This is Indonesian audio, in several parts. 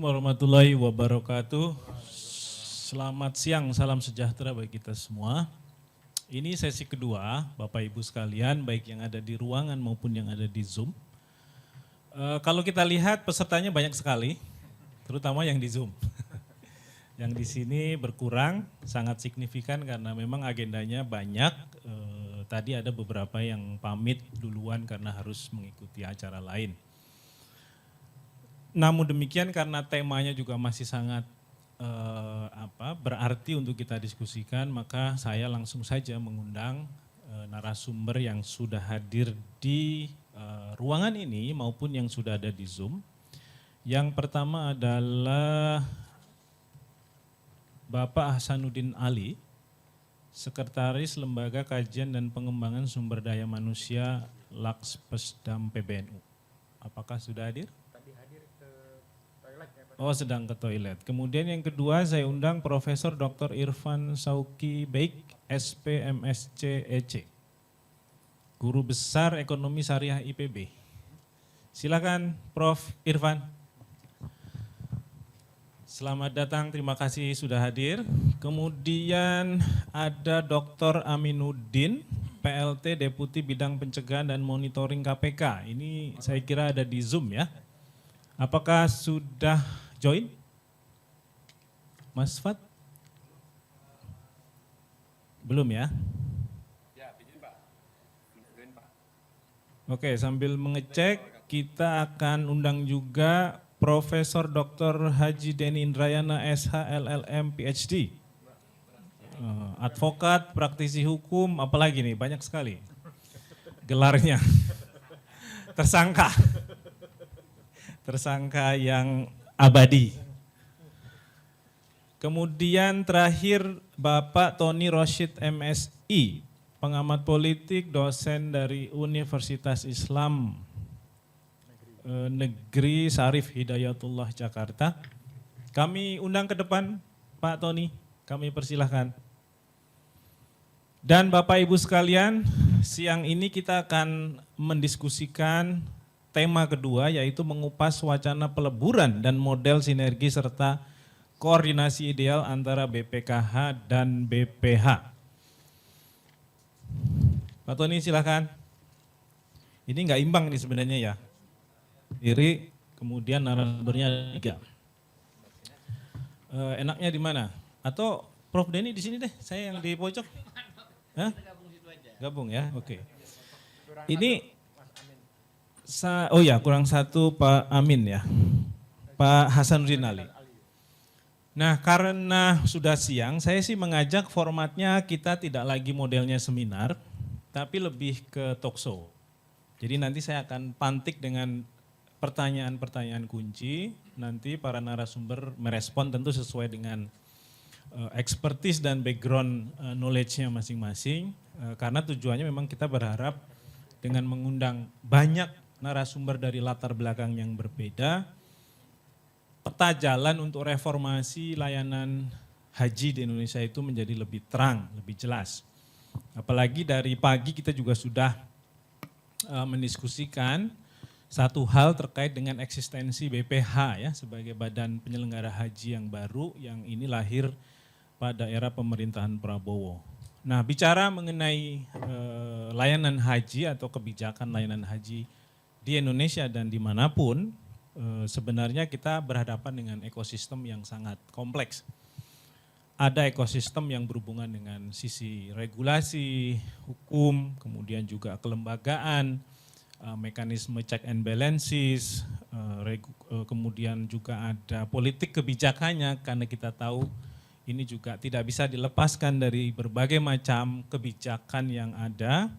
warahmatullahi wabarakatuh. Selamat siang, salam sejahtera bagi kita semua. Ini sesi kedua, Bapak Ibu sekalian, baik yang ada di ruangan maupun yang ada di Zoom. Kalau kita lihat pesertanya banyak sekali, terutama yang di Zoom. Yang di sini berkurang, sangat signifikan karena memang agendanya banyak. Tadi ada beberapa yang pamit duluan karena harus mengikuti acara lain. Namun demikian karena temanya juga masih sangat berarti untuk kita diskusikan, maka saya langsung saja mengundang narasumber yang sudah hadir di ruangan ini maupun yang sudah ada di Zoom. Yang pertama adalah Bapak Hasanuddin Ali, Sekretaris Lembaga Kajian dan Pengembangan Sumber Daya Manusia Lakspesdam PBNU. Apakah sudah hadir? Oh, sedang ke toilet. Kemudian yang kedua saya undang Profesor Dr. Irfan Sauki Baik, SP MSc EC, Guru Besar Ekonomi Syariah IPB. Silakan Prof. Irfan. Selamat datang, terima kasih sudah hadir. Kemudian ada Dr. Aminuddin, PLT Deputi Bidang Pencegahan dan Monitoring KPK. Ini saya kira ada di Zoom ya. Apakah sudah join? Mas Fat? Belum ya? Ya, izin Pak. Join Pak. Oke, sambil mengecek kita akan undang juga Profesor Dr. Haji Denny Indrayana SH LLM PhD. Advokat, praktisi hukum, apalagi nih banyak sekali gelarnya. Tersangka yang abadi. Kemudian terakhir Bapak Tony Roshid MSI, pengamat politik, dosen dari Universitas Islam Negeri Syarif Hidayatullah Jakarta. Kami undang ke depan Pak Tony, kami persilahkan. Dan Bapak Ibu sekalian, siang ini kita akan mendiskusikan tema kedua, yaitu mengupas wacana peleburan dan model sinergi serta koordinasi ideal antara BPKH dan BPH. Pak Tony silakan. Ini nggak imbang nih sebenarnya ya. Diri, kemudian narasumbernya ada 3. Enaknya di mana? Atau Prof Denny di sini deh, saya yang di pojok. Hah? Gabung ya, oke. Ini kurang satu Pak Amin ya, Pak Hasanuddin Ali. Nah karena sudah siang, saya sih mengajak formatnya kita tidak lagi modelnya seminar, tapi lebih ke talkshow. Jadi nanti saya akan pantik dengan pertanyaan-pertanyaan kunci, nanti para narasumber merespon tentu sesuai dengan expertise dan background knowledge-nya masing-masing, karena tujuannya memang kita berharap dengan mengundang banyak narasumber dari latar belakang yang berbeda, peta jalan untuk reformasi layanan haji di Indonesia itu menjadi lebih terang, lebih jelas. Apalagi dari pagi kita juga sudah mendiskusikan satu hal terkait dengan eksistensi BPH ya sebagai badan penyelenggara haji yang baru yang ini lahir pada era pemerintahan Prabowo. Nah bicara mengenai layanan haji atau kebijakan layanan haji di Indonesia dan dimanapun, sebenarnya kita berhadapan dengan ekosistem yang sangat kompleks. Ada ekosistem yang berhubungan dengan sisi regulasi, hukum, kemudian juga kelembagaan, mekanisme check and balances, kemudian juga ada politik kebijakannya karena kita tahu ini juga tidak bisa dilepaskan dari berbagai macam kebijakan yang ada.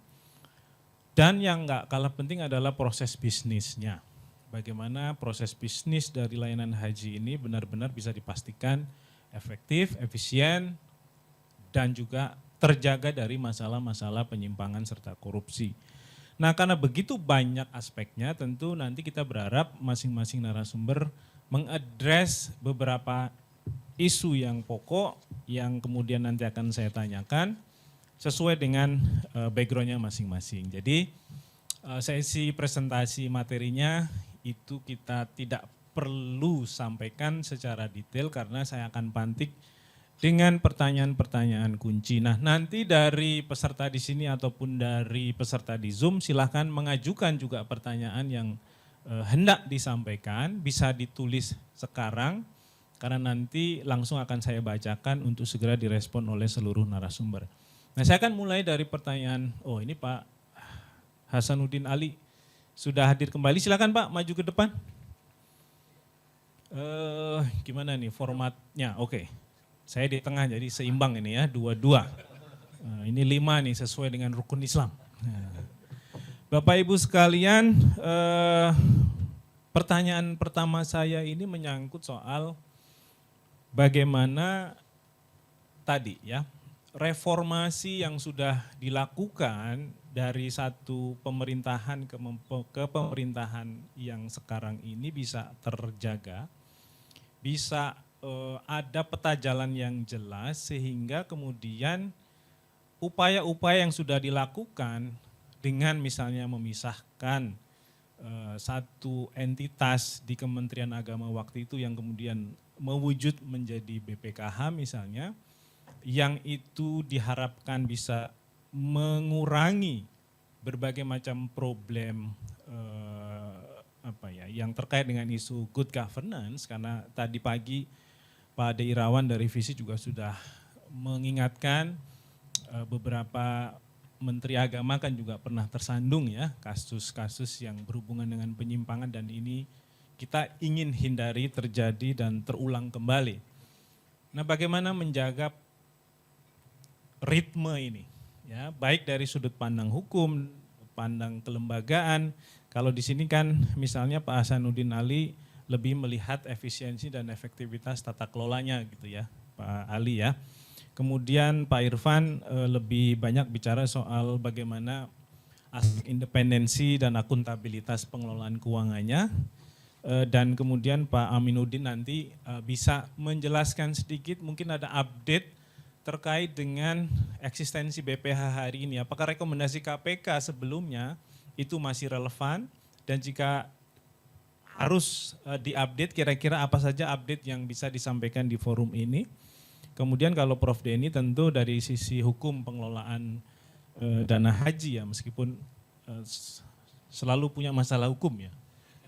Dan yang nggak kalah penting adalah proses bisnisnya. Bagaimana proses bisnis dari layanan haji ini benar-benar bisa dipastikan efektif, efisien, dan juga terjaga dari masalah-masalah penyimpangan serta korupsi. Nah karena begitu banyak aspeknya, tentu nanti kita berharap masing-masing narasumber mengadres beberapa isu yang pokok yang kemudian nanti akan saya tanyakan sesuai dengan backgroundnya masing-masing. Jadi sesi presentasi materinya itu kita tidak perlu sampaikan secara detail karena saya akan pantik dengan pertanyaan-pertanyaan kunci. Nah, nanti dari peserta di sini ataupun dari peserta di Zoom silahkan mengajukan juga pertanyaan yang hendak disampaikan, bisa ditulis sekarang karena nanti langsung akan saya bacakan untuk segera direspon oleh seluruh narasumber. Nah, saya akan mulai dari pertanyaan, oh ini Pak Hasanuddin Ali sudah hadir kembali, silakan Pak maju ke depan. Gimana nih formatnya? Oke. Saya di tengah jadi seimbang ini ya, 2-2. Ini 5 nih sesuai dengan rukun Islam. Bapak Ibu sekalian, pertanyaan pertama saya ini menyangkut soal bagaimana tadi ya, reformasi yang sudah dilakukan dari satu pemerintahan ke pemerintahan yang sekarang ini bisa terjaga, bisa ada peta jalan yang jelas sehingga kemudian upaya-upaya yang sudah dilakukan dengan misalnya memisahkan satu entitas di Kementerian Agama waktu itu yang kemudian mewujud menjadi BPKH misalnya, yang itu diharapkan bisa mengurangi berbagai macam problem yang terkait dengan isu good governance, karena tadi pagi Pak Ade Irawan dari Visi juga sudah mengingatkan beberapa menteri agama kan juga pernah tersandung ya kasus-kasus yang berhubungan dengan penyimpangan, dan ini kita ingin hindari terjadi dan terulang kembali. Nah, bagaimana menjaga ritme ini ya, baik dari sudut pandang hukum, pandang kelembagaan. Kalau di sini kan misalnya Pak Hasanuddin Ali lebih melihat efisiensi dan efektivitas tata kelolanya gitu ya, Pak Ali ya. Kemudian Pak Irfan lebih banyak bicara soal bagaimana aspek independensi dan akuntabilitas pengelolaan keuangannya. Dan kemudian Pak Aminuddin nanti bisa menjelaskan sedikit, mungkin ada update terkait dengan eksistensi BPH hari ini. Apakah rekomendasi KPK sebelumnya itu masih relevan, dan jika harus diupdate, kira-kira apa saja update yang bisa disampaikan di forum ini. Kemudian kalau Prof. Denny tentu dari sisi hukum pengelolaan dana haji ya, meskipun selalu punya masalah hukum ya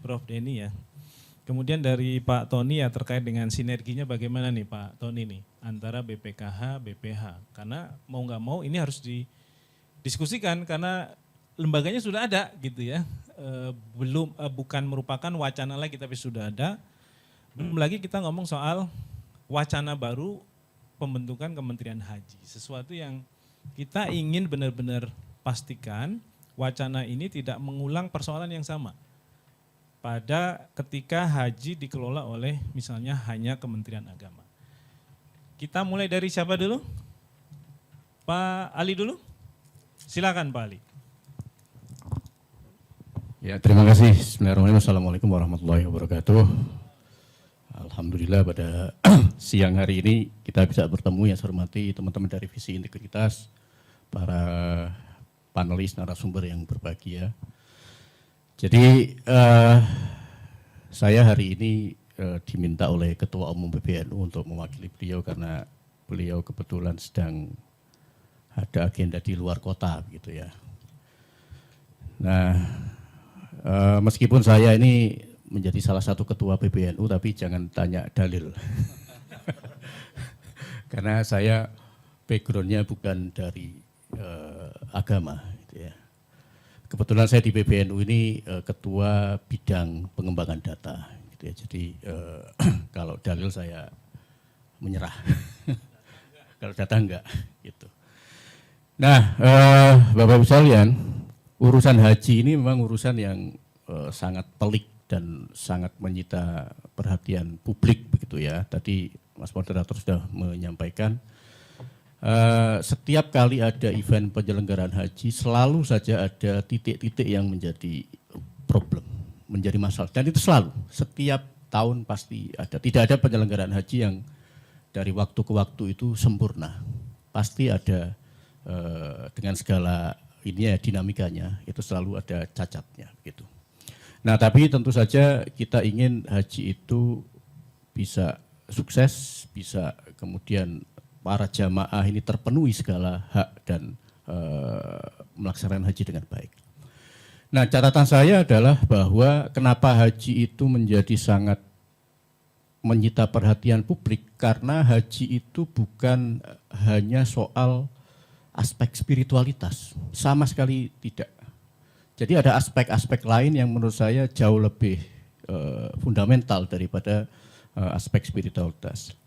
Prof. Denny ya. Kemudian dari Pak Tony ya terkait dengan sinerginya bagaimana nih Pak Tony nih antara BPKH, BPH. Karena mau nggak mau ini harus didiskusikan karena lembaganya sudah ada gitu ya. Bukan merupakan wacana lagi tapi sudah ada. Belum lagi kita ngomong soal wacana baru pembentukan Kementerian Haji. Sesuatu yang kita ingin benar-benar pastikan wacana ini tidak mengulang persoalan yang sama. Pada ketika haji dikelola oleh misalnya hanya Kementerian Agama. Kita mulai dari siapa dulu? Pak Ali dulu? Silakan Pak Ali. Ya, terima kasih. Bismillahirrahmanirrahim. Assalamualaikum warahmatullahi wabarakatuh. Alhamdulillah pada siang hari ini kita bisa bertemu, yang saya hormati teman-teman dari Visi Integritas, para panelis narasumber yang berbahagia. Jadi saya hari ini diminta oleh Ketua Umum PBNU untuk mewakili beliau karena beliau kebetulan sedang ada agenda di luar kota gitu ya. Nah, meskipun saya ini menjadi salah satu ketua PBNU, tapi jangan tanya dalil. Karena saya backgroundnya bukan dari agama. Gitu ya. Kebetulan saya di PBNU ini ketua bidang pengembangan data. Gitu ya. Jadi kalau dalil saya menyerah. Kalau data enggak. Gitu. Nah, Bapak-Ibu sekalian, urusan haji ini memang urusan yang sangat pelik dan sangat menyita perhatian publik begitu ya. Tadi Mas Moderator sudah menyampaikan setiap kali ada event penyelenggaraan haji selalu saja ada titik-titik yang menjadi problem, menjadi masalah. Dan itu selalu, setiap tahun pasti ada. Tidak ada penyelenggaraan haji yang dari waktu ke waktu itu sempurna. Pasti ada dengan segala ini ya dinamikanya, itu selalu ada cacatnya gitu. Nah, tapi tentu saja kita ingin haji itu bisa sukses, bisa kemudian para jamaah ini terpenuhi segala hak dan melaksanakan haji dengan baik. Nah, catatan saya adalah bahwa kenapa haji itu menjadi sangat menyita perhatian publik, karena haji itu bukan hanya soal aspek spiritualitas, sama sekali tidak. Jadi ada aspek-aspek lain yang menurut saya jauh lebih fundamental daripada aspek spiritualitas.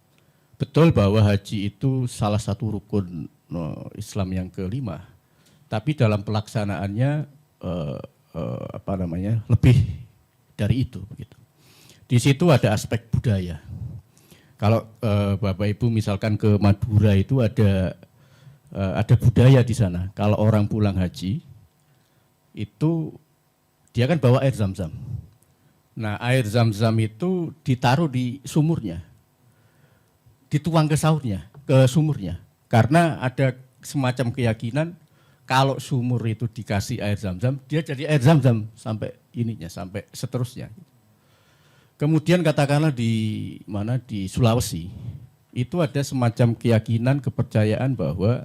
Betul bahwa haji itu salah satu rukun Islam yang kelima, tapi dalam pelaksanaannya lebih dari itu. Begitu. Di situ ada aspek budaya. Kalau Bapak Ibu misalkan ke Madura itu ada budaya di sana. Kalau orang pulang haji itu dia kan bawa air zam-zam. Nah, air zam-zam itu ditaruh di sumurnya, dituang ke sumurnya. Karena ada semacam keyakinan kalau sumur itu dikasih air zam-zam, dia jadi air zam-zam sampai seterusnya. Kemudian katakanlah di Sulawesi, itu ada semacam keyakinan, kepercayaan bahwa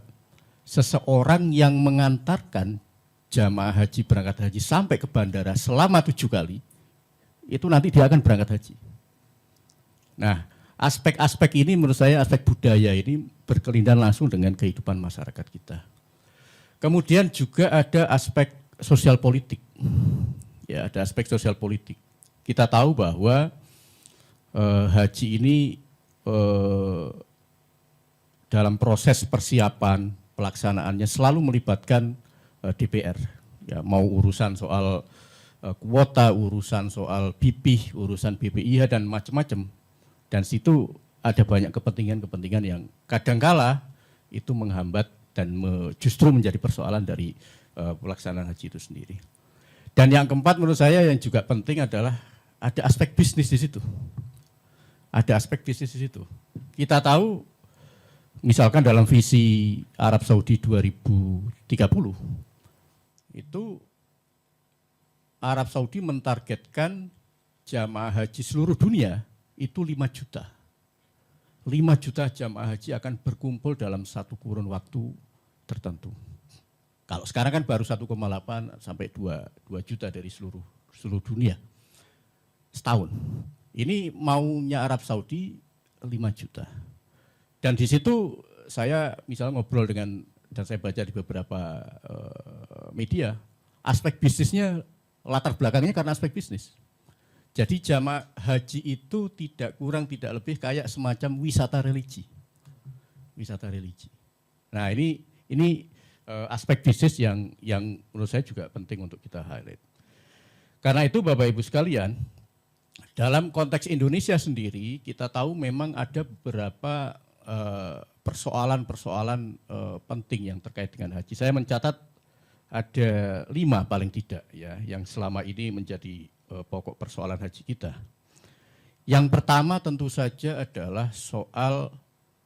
seseorang yang mengantarkan jamaah haji berangkat haji sampai ke bandara selama 7 kali, itu nanti dia akan berangkat haji. Nah, aspek-aspek ini menurut saya, aspek budaya ini berkelindahan langsung dengan kehidupan masyarakat kita. Kemudian juga ada aspek sosial politik. Ya, ada aspek sosial politik. Kita tahu bahwa haji ini dalam proses persiapan pelaksanaannya selalu melibatkan DPR. Ya, mau urusan soal kuota, urusan soal BPIH, urusan BPIH dan macam-macam. Dan situ ada banyak kepentingan-kepentingan yang kadangkala itu menghambat dan justru menjadi persoalan dari pelaksanaan haji itu sendiri. Dan yang keempat menurut saya yang juga penting adalah ada aspek bisnis di situ. Ada aspek bisnis di situ. Kita tahu misalkan dalam visi Arab Saudi 2030 itu Arab Saudi mentargetkan jamaah haji seluruh dunia itu 5 juta. 5 juta jamaah haji akan berkumpul dalam satu kurun waktu tertentu. Kalau sekarang kan baru 1,8 sampai 2 juta dari seluruh dunia. Setahun. Ini maunya Arab Saudi 5 juta. Dan di situ saya misalnya ngobrol dan saya baca di beberapa media, aspek bisnisnya, latar belakangnya karena aspek bisnis. Jadi jamaah haji itu tidak kurang tidak lebih kayak semacam wisata religi. Wisata religi. Nah, ini aspek bisnis yang menurut saya juga penting untuk kita highlight. Karena itu Bapak Ibu sekalian, dalam konteks Indonesia sendiri kita tahu memang ada beberapa persoalan-persoalan penting yang terkait dengan haji. Saya mencatat ada 5 paling tidak ya yang selama ini menjadi pokok persoalan haji kita. Yang pertama tentu saja adalah soal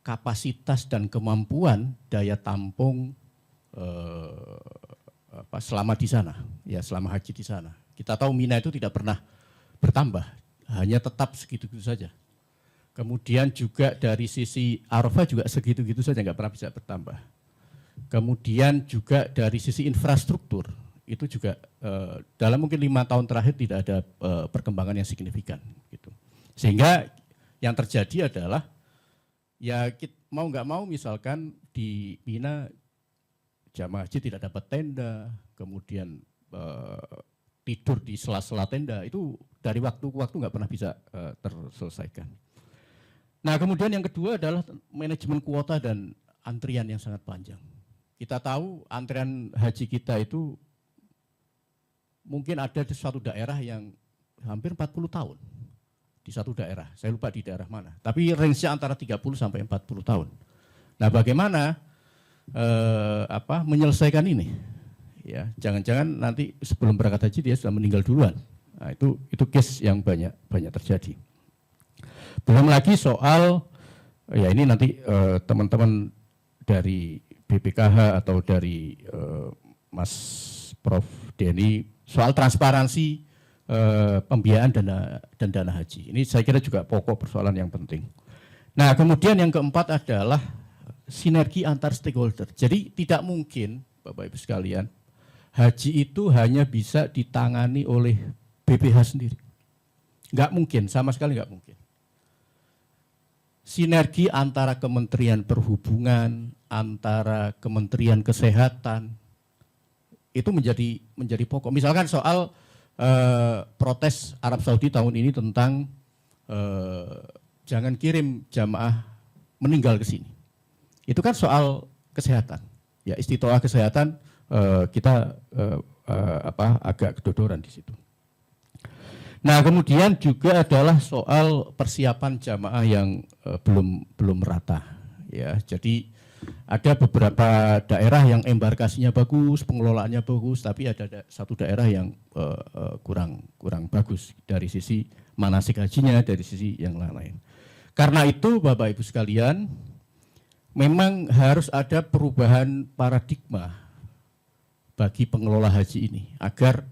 kapasitas dan kemampuan daya tampung selama di sana, ya selama haji di sana. Kita tahu Mina itu tidak pernah bertambah, hanya tetap segitu-gitu saja. Kemudian juga dari sisi Arafah juga segitu-gitu saja, nggak pernah bisa bertambah. Kemudian juga dari sisi infrastruktur, itu juga dalam mungkin 5 tahun terakhir tidak ada perkembangan yang signifikan. Gitu. Sehingga yang terjadi adalah, ya mau nggak mau misalkan di Mina, jamaah haji tidak dapat tenda, kemudian tidur di sela-sela tenda, itu dari waktu ke waktu nggak pernah bisa terselesaikan. Nah kemudian yang kedua adalah manajemen kuota dan antrian yang sangat panjang. Kita tahu antrian haji kita itu mungkin ada di suatu daerah yang hampir 40 tahun. Di satu daerah, saya lupa di daerah mana. Tapi range-nya antara 30 sampai 40 tahun. Nah bagaimana menyelesaikan ini? Ya, jangan-jangan nanti sebelum berangkat haji dia sudah meninggal duluan. Nah, itu case yang banyak terjadi. Belum lagi soal, ya ini nanti teman-teman dari BPKH atau dari Mas Prof. Denny, soal transparansi pembiayaan dana haji. Ini saya kira juga pokok persoalan yang penting. Nah, kemudian yang keempat adalah sinergi antar stakeholder. Jadi tidak mungkin, Bapak Ibu sekalian, haji itu hanya bisa ditangani oleh BPH sendiri. Nggak mungkin, sama sekali nggak mungkin. Sinergi antara Kementerian Perhubungan, antara Kementerian Kesehatan, itu menjadi pokok. Misalkan soal protes Arab Saudi tahun ini tentang jangan kirim jamaah meninggal ke sini. Itu kan soal kesehatan. Ya, istitoah kesehatan kita agak kedodoran di situ. Nah, kemudian juga adalah soal persiapan jamaah yang belum merata. Ya, jadi ada beberapa daerah yang embarkasinya bagus, pengelolaannya bagus, tapi ada satu daerah yang kurang bagus dari sisi manasik hajinya, dari sisi yang lain-lain. Karena itu, Bapak Ibu sekalian, memang harus ada perubahan paradigma bagi pengelola haji ini agar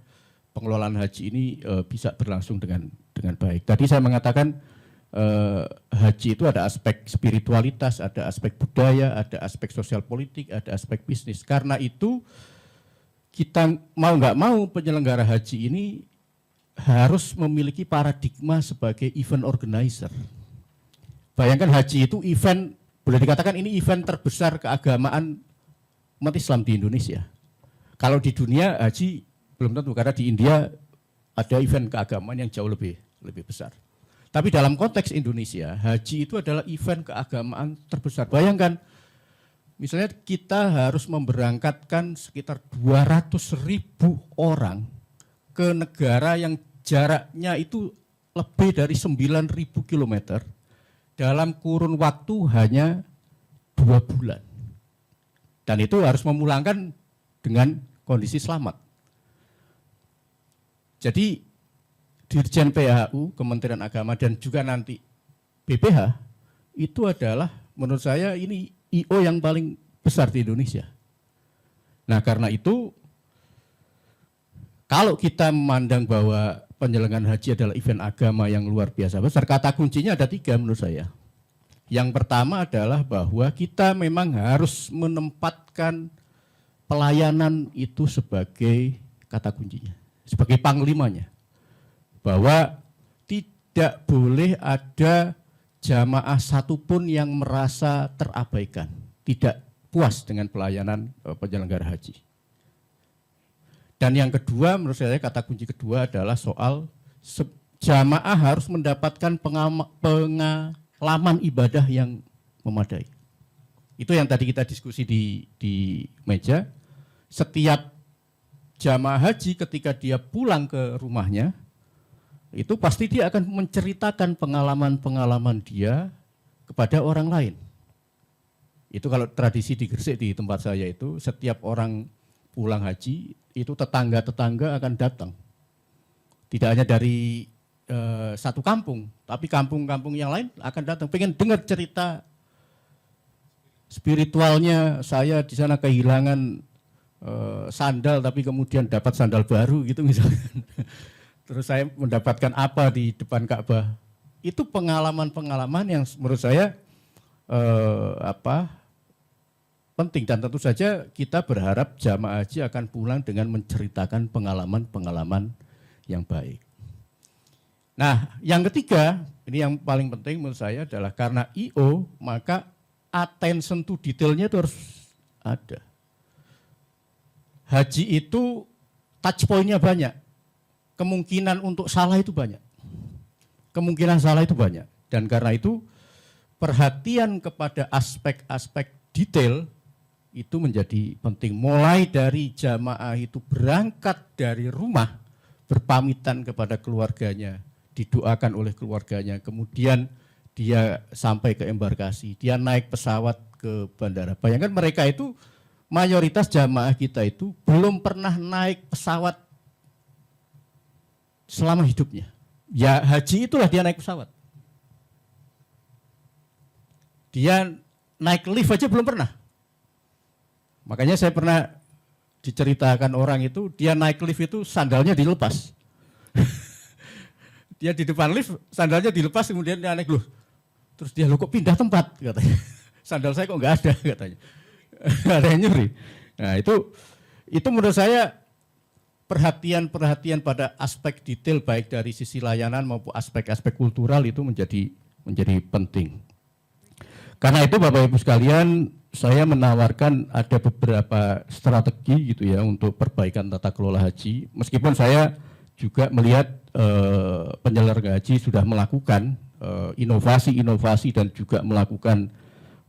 pengelolaan haji ini bisa berlangsung dengan baik. Tadi saya mengatakan haji itu ada aspek spiritualitas, ada aspek budaya, ada aspek sosial politik, ada aspek bisnis. Karena itu kita mau nggak mau penyelenggara haji ini harus memiliki paradigma sebagai event organizer. Bayangkan haji itu event, boleh dikatakan ini event terbesar keagamaan umat Islam di Indonesia. Kalau di dunia haji belum tentu, karena di India ada event keagamaan yang jauh lebih besar. Tapi dalam konteks Indonesia, haji itu adalah event keagamaan terbesar. Bayangkan, misalnya kita harus memberangkatkan sekitar 200.000 orang ke negara yang jaraknya itu lebih dari 9.000 kilometer dalam kurun waktu hanya 2 bulan. Dan itu harus memulangkan dengan kondisi selamat. Jadi Dirjen PHU, Kementerian Agama, dan juga nanti BPH, itu adalah menurut saya ini I.O. yang paling besar di Indonesia. Nah, karena itu, kalau kita memandang bahwa penyelenggaraan haji adalah event agama yang luar biasa besar, kata kuncinya ada 3 menurut saya. Yang pertama adalah bahwa kita memang harus menempatkan pelayanan itu sebagai kata kuncinya, sebagai panglimanya. Bahwa tidak boleh ada jamaah satupun yang merasa terabaikan, tidak puas dengan pelayanan penyelenggara haji. Dan yang kedua, menurut saya kata kunci kedua adalah soal jamaah harus mendapatkan pengalaman ibadah yang memadai. Itu yang tadi kita diskusi di meja. Setiap jamaah haji ketika dia pulang ke rumahnya, itu pasti dia akan menceritakan pengalaman-pengalaman dia kepada orang lain. Itu kalau tradisi di Gresik, di tempat saya itu, setiap orang pulang haji, itu tetangga-tetangga akan datang. Tidak hanya dari satu kampung, tapi kampung-kampung yang lain akan datang. Pengen dengar cerita spiritualnya, saya di sana kehilangan sandal, tapi kemudian dapat sandal baru gitu misalnya. Terus saya mendapatkan apa di depan Ka'bah. Itu pengalaman-pengalaman yang menurut saya penting, dan tentu saja kita berharap jamaah haji akan pulang dengan menceritakan pengalaman-pengalaman yang baik. Nah, yang ketiga, ini yang paling penting menurut saya adalah karena I.O. maka attention to detailnya itu harus ada. Haji itu touch point-nya banyak. Kemungkinan untuk salah itu banyak. Kemungkinan salah itu banyak. Dan karena itu perhatian kepada aspek-aspek detail itu menjadi penting. Mulai dari jamaah itu berangkat dari rumah, berpamitan kepada keluarganya, didoakan oleh keluarganya, kemudian dia sampai ke embarkasi, dia naik pesawat ke bandara. Bayangkan mereka itu, mayoritas jamaah kita itu belum pernah naik pesawat selama hidupnya. Ya haji itulah dia naik pesawat. Dia naik lift aja belum pernah. Makanya saya pernah diceritakan orang itu, dia naik lift itu sandalnya dilepas. Dia di depan lift, sandalnya dilepas, kemudian dia naik loh. Terus dia, loh kok pindah tempat, katanya. Sandal saya kok nggak ada, katanya. Ada yang nyuri. Nah itu menurut saya perhatian pada aspek detail baik dari sisi layanan maupun aspek-aspek kultural itu menjadi penting. Karena itu Bapak Ibu sekalian, saya menawarkan ada beberapa strategi gitu ya untuk perbaikan tata kelola haji. Meskipun saya juga melihat penyelenggara haji sudah melakukan inovasi-inovasi dan juga melakukan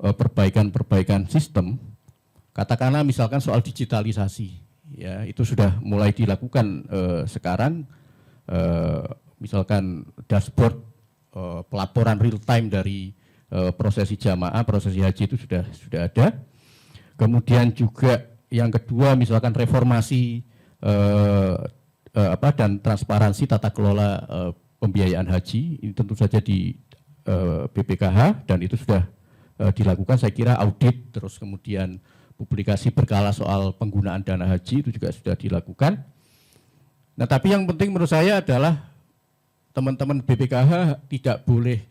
perbaikan-perbaikan sistem. Katakanlah misalkan soal digitalisasi, ya itu sudah mulai dilakukan sekarang. Misalkan dashboard pelaporan real time dari prosesi jamaah, prosesi haji itu sudah ada. Kemudian juga yang kedua misalkan reformasi dan transparansi tata kelola pembiayaan haji, ini tentu saja di BPKH dan itu sudah dilakukan, saya kira audit, terus kemudian publikasi berkala soal penggunaan dana haji itu juga sudah dilakukan. Nah tapi yang penting menurut saya adalah teman-teman BPKH tidak boleh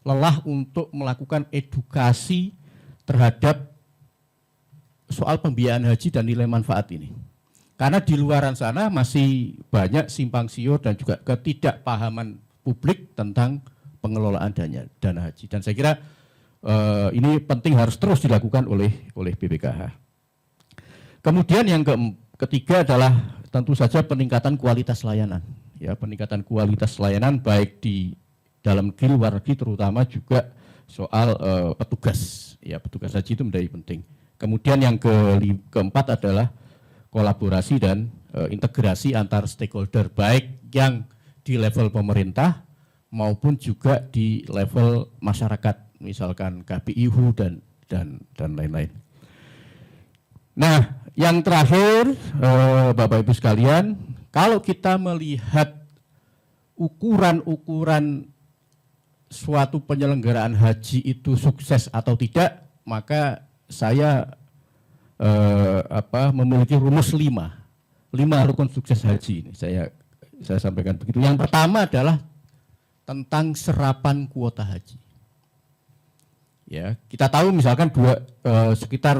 lelah untuk melakukan edukasi terhadap soal pembiayaan haji dan nilai manfaat ini. Karena di luaran sana masih banyak simpang siur dan juga ketidakpahaman publik tentang pengelolaan dana haji. Dan saya kira ini penting harus terus dilakukan oleh BPKH. Kemudian yang ketiga adalah tentu saja peningkatan kualitas layanan. Ya, peningkatan kualitas layanan baik di dalam negeri, luar negeri, terutama juga soal petugas. Ya, petugas haji itu menjadi penting. Kemudian yang keempat adalah kolaborasi dan integrasi antar stakeholder baik yang di level pemerintah maupun juga di level masyarakat. Misalkan KPIHU dan lain-lain. Nah, yang terakhir Bapak Ibu sekalian, kalau kita melihat ukuran-ukuran suatu penyelenggaraan haji itu sukses atau tidak, maka saya memiliki rumus 5 rukun sukses haji ini. Saya sampaikan begitu. Yang pertama adalah tentang serapan kuota haji. Ya, kita tahu misalkan sekitar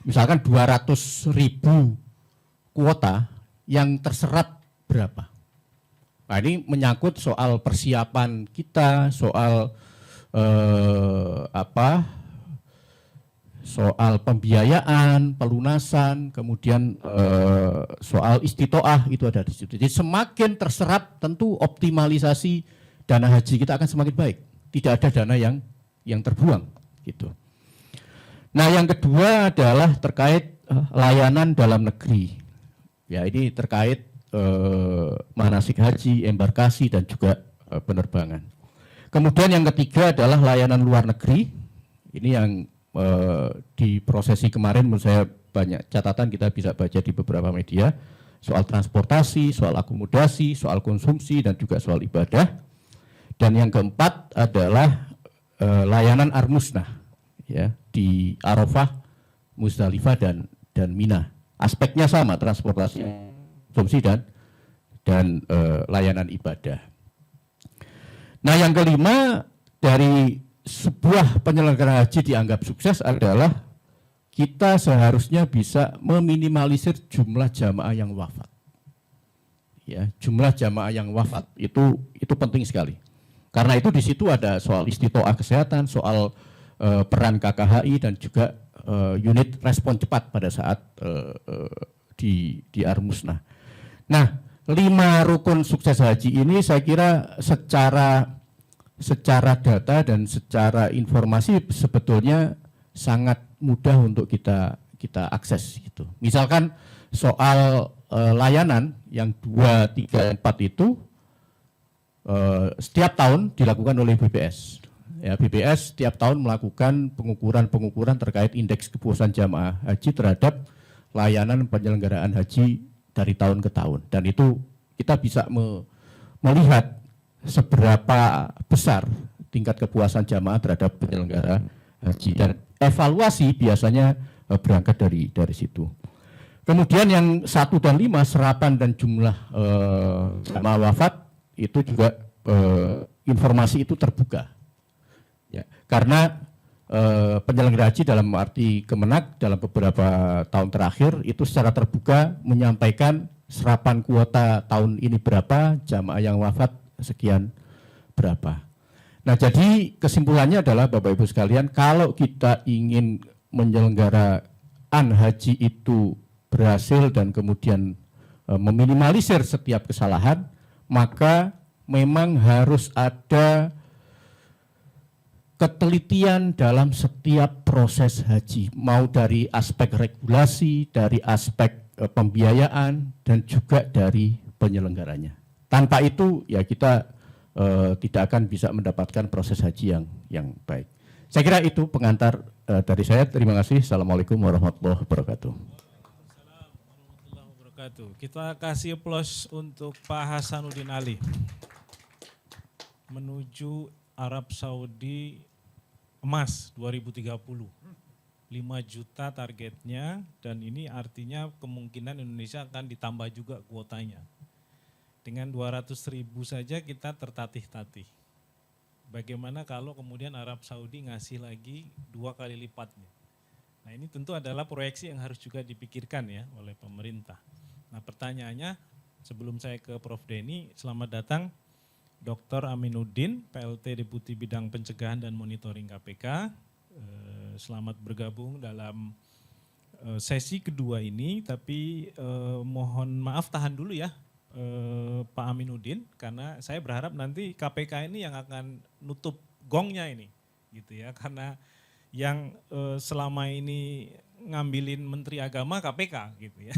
200.000 kuota yang terserap berapa. Nah, ini menyangkut soal persiapan kita, soal soal pembiayaan, pelunasan, kemudian soal istitoah itu ada di situ. Jadi semakin terserap tentu optimalisasi dana haji kita akan semakin baik. Tidak ada dana yang terbuang gitu. Nah, yang kedua adalah terkait layanan dalam negeri. Ya, ini terkait manasik haji, embarkasi dan juga penerbangan. Kemudian yang ketiga adalah layanan luar negeri. Ini yang di prosesi kemarin menurut saya banyak catatan kita bisa baca di beberapa media soal transportasi, soal akomodasi, soal konsumsi dan juga soal ibadah. Dan yang keempat adalah layanan Armusnah ya di Arafah, Muzdalifah dan Mina. Aspeknya sama, transportasi, konsumsi dan layanan ibadah. Nah, yang kelima dari sebuah penyelenggara haji dianggap sukses adalah kita seharusnya bisa meminimalisir jumlah jamaah yang wafat. Ya, jumlah jamaah yang wafat itu penting sekali. Karena itu di situ ada soal istitoah kesehatan, soal peran KKHI dan juga unit respon cepat pada saat di Armusnah. Nah, 5 rukun sukses haji ini saya kira secara data dan secara informasi sebetulnya sangat mudah untuk kita akses gitu. Misalkan soal layanan yang 2, 3, 4 itu setiap tahun dilakukan oleh BPS. Ya, BPS setiap tahun melakukan pengukuran terkait indeks kepuasan jamaah haji terhadap layanan penyelenggaraan haji dari tahun ke tahun. Dan itu kita bisa melihat seberapa besar tingkat kepuasan jamaah terhadap penyelenggara haji. Dan evaluasi biasanya berangkat dari situ. Kemudian yang 1 dan 5, serapan dan jumlah jamaah wafat, itu juga informasi itu terbuka. Ya, karena penyelenggara haji dalam arti Kemenak dalam beberapa tahun terakhir itu secara terbuka menyampaikan serapan kuota tahun ini berapa, jamaah yang wafat sekian berapa. Nah, jadi kesimpulannya adalah Bapak Ibu sekalian, kalau kita ingin penyelenggaraan haji itu berhasil dan kemudian meminimalisir setiap kesalahan, maka memang harus ada ketelitian dalam setiap proses haji, mau dari aspek regulasi, dari aspek pembiayaan, dan juga dari penyelenggaranya. Tanpa itu ya kita tidak akan bisa mendapatkan proses haji yang baik. Saya kira itu pengantar dari saya. Terima kasih. Assalamualaikum warahmatullahi wabarakatuh. Kita kasih aplaus untuk Pak Hasanuddin Ali. Menuju Arab Saudi emas 2030. 5 juta targetnya, dan ini artinya kemungkinan Indonesia akan ditambah juga kuotanya. Dengan 200.000 saja kita tertatih-tatih. Bagaimana kalau kemudian Arab Saudi ngasih lagi 2 kali lipatnya. Nah, ini tentu adalah proyeksi yang harus juga dipikirkan ya oleh pemerintah. Nah, pertanyaannya sebelum saya ke Prof. Denny, selamat datang Dr. Aminuddin, PLT Deputi Bidang Pencegahan dan Monitoring KPK. Selamat bergabung dalam sesi kedua ini, tapi mohon maaf tahan dulu ya Pak Aminuddin, karena saya berharap nanti KPK ini yang akan nutup gongnya ini, gitu ya, karena yang selama ini ngambilin Menteri Agama KPK gitu ya.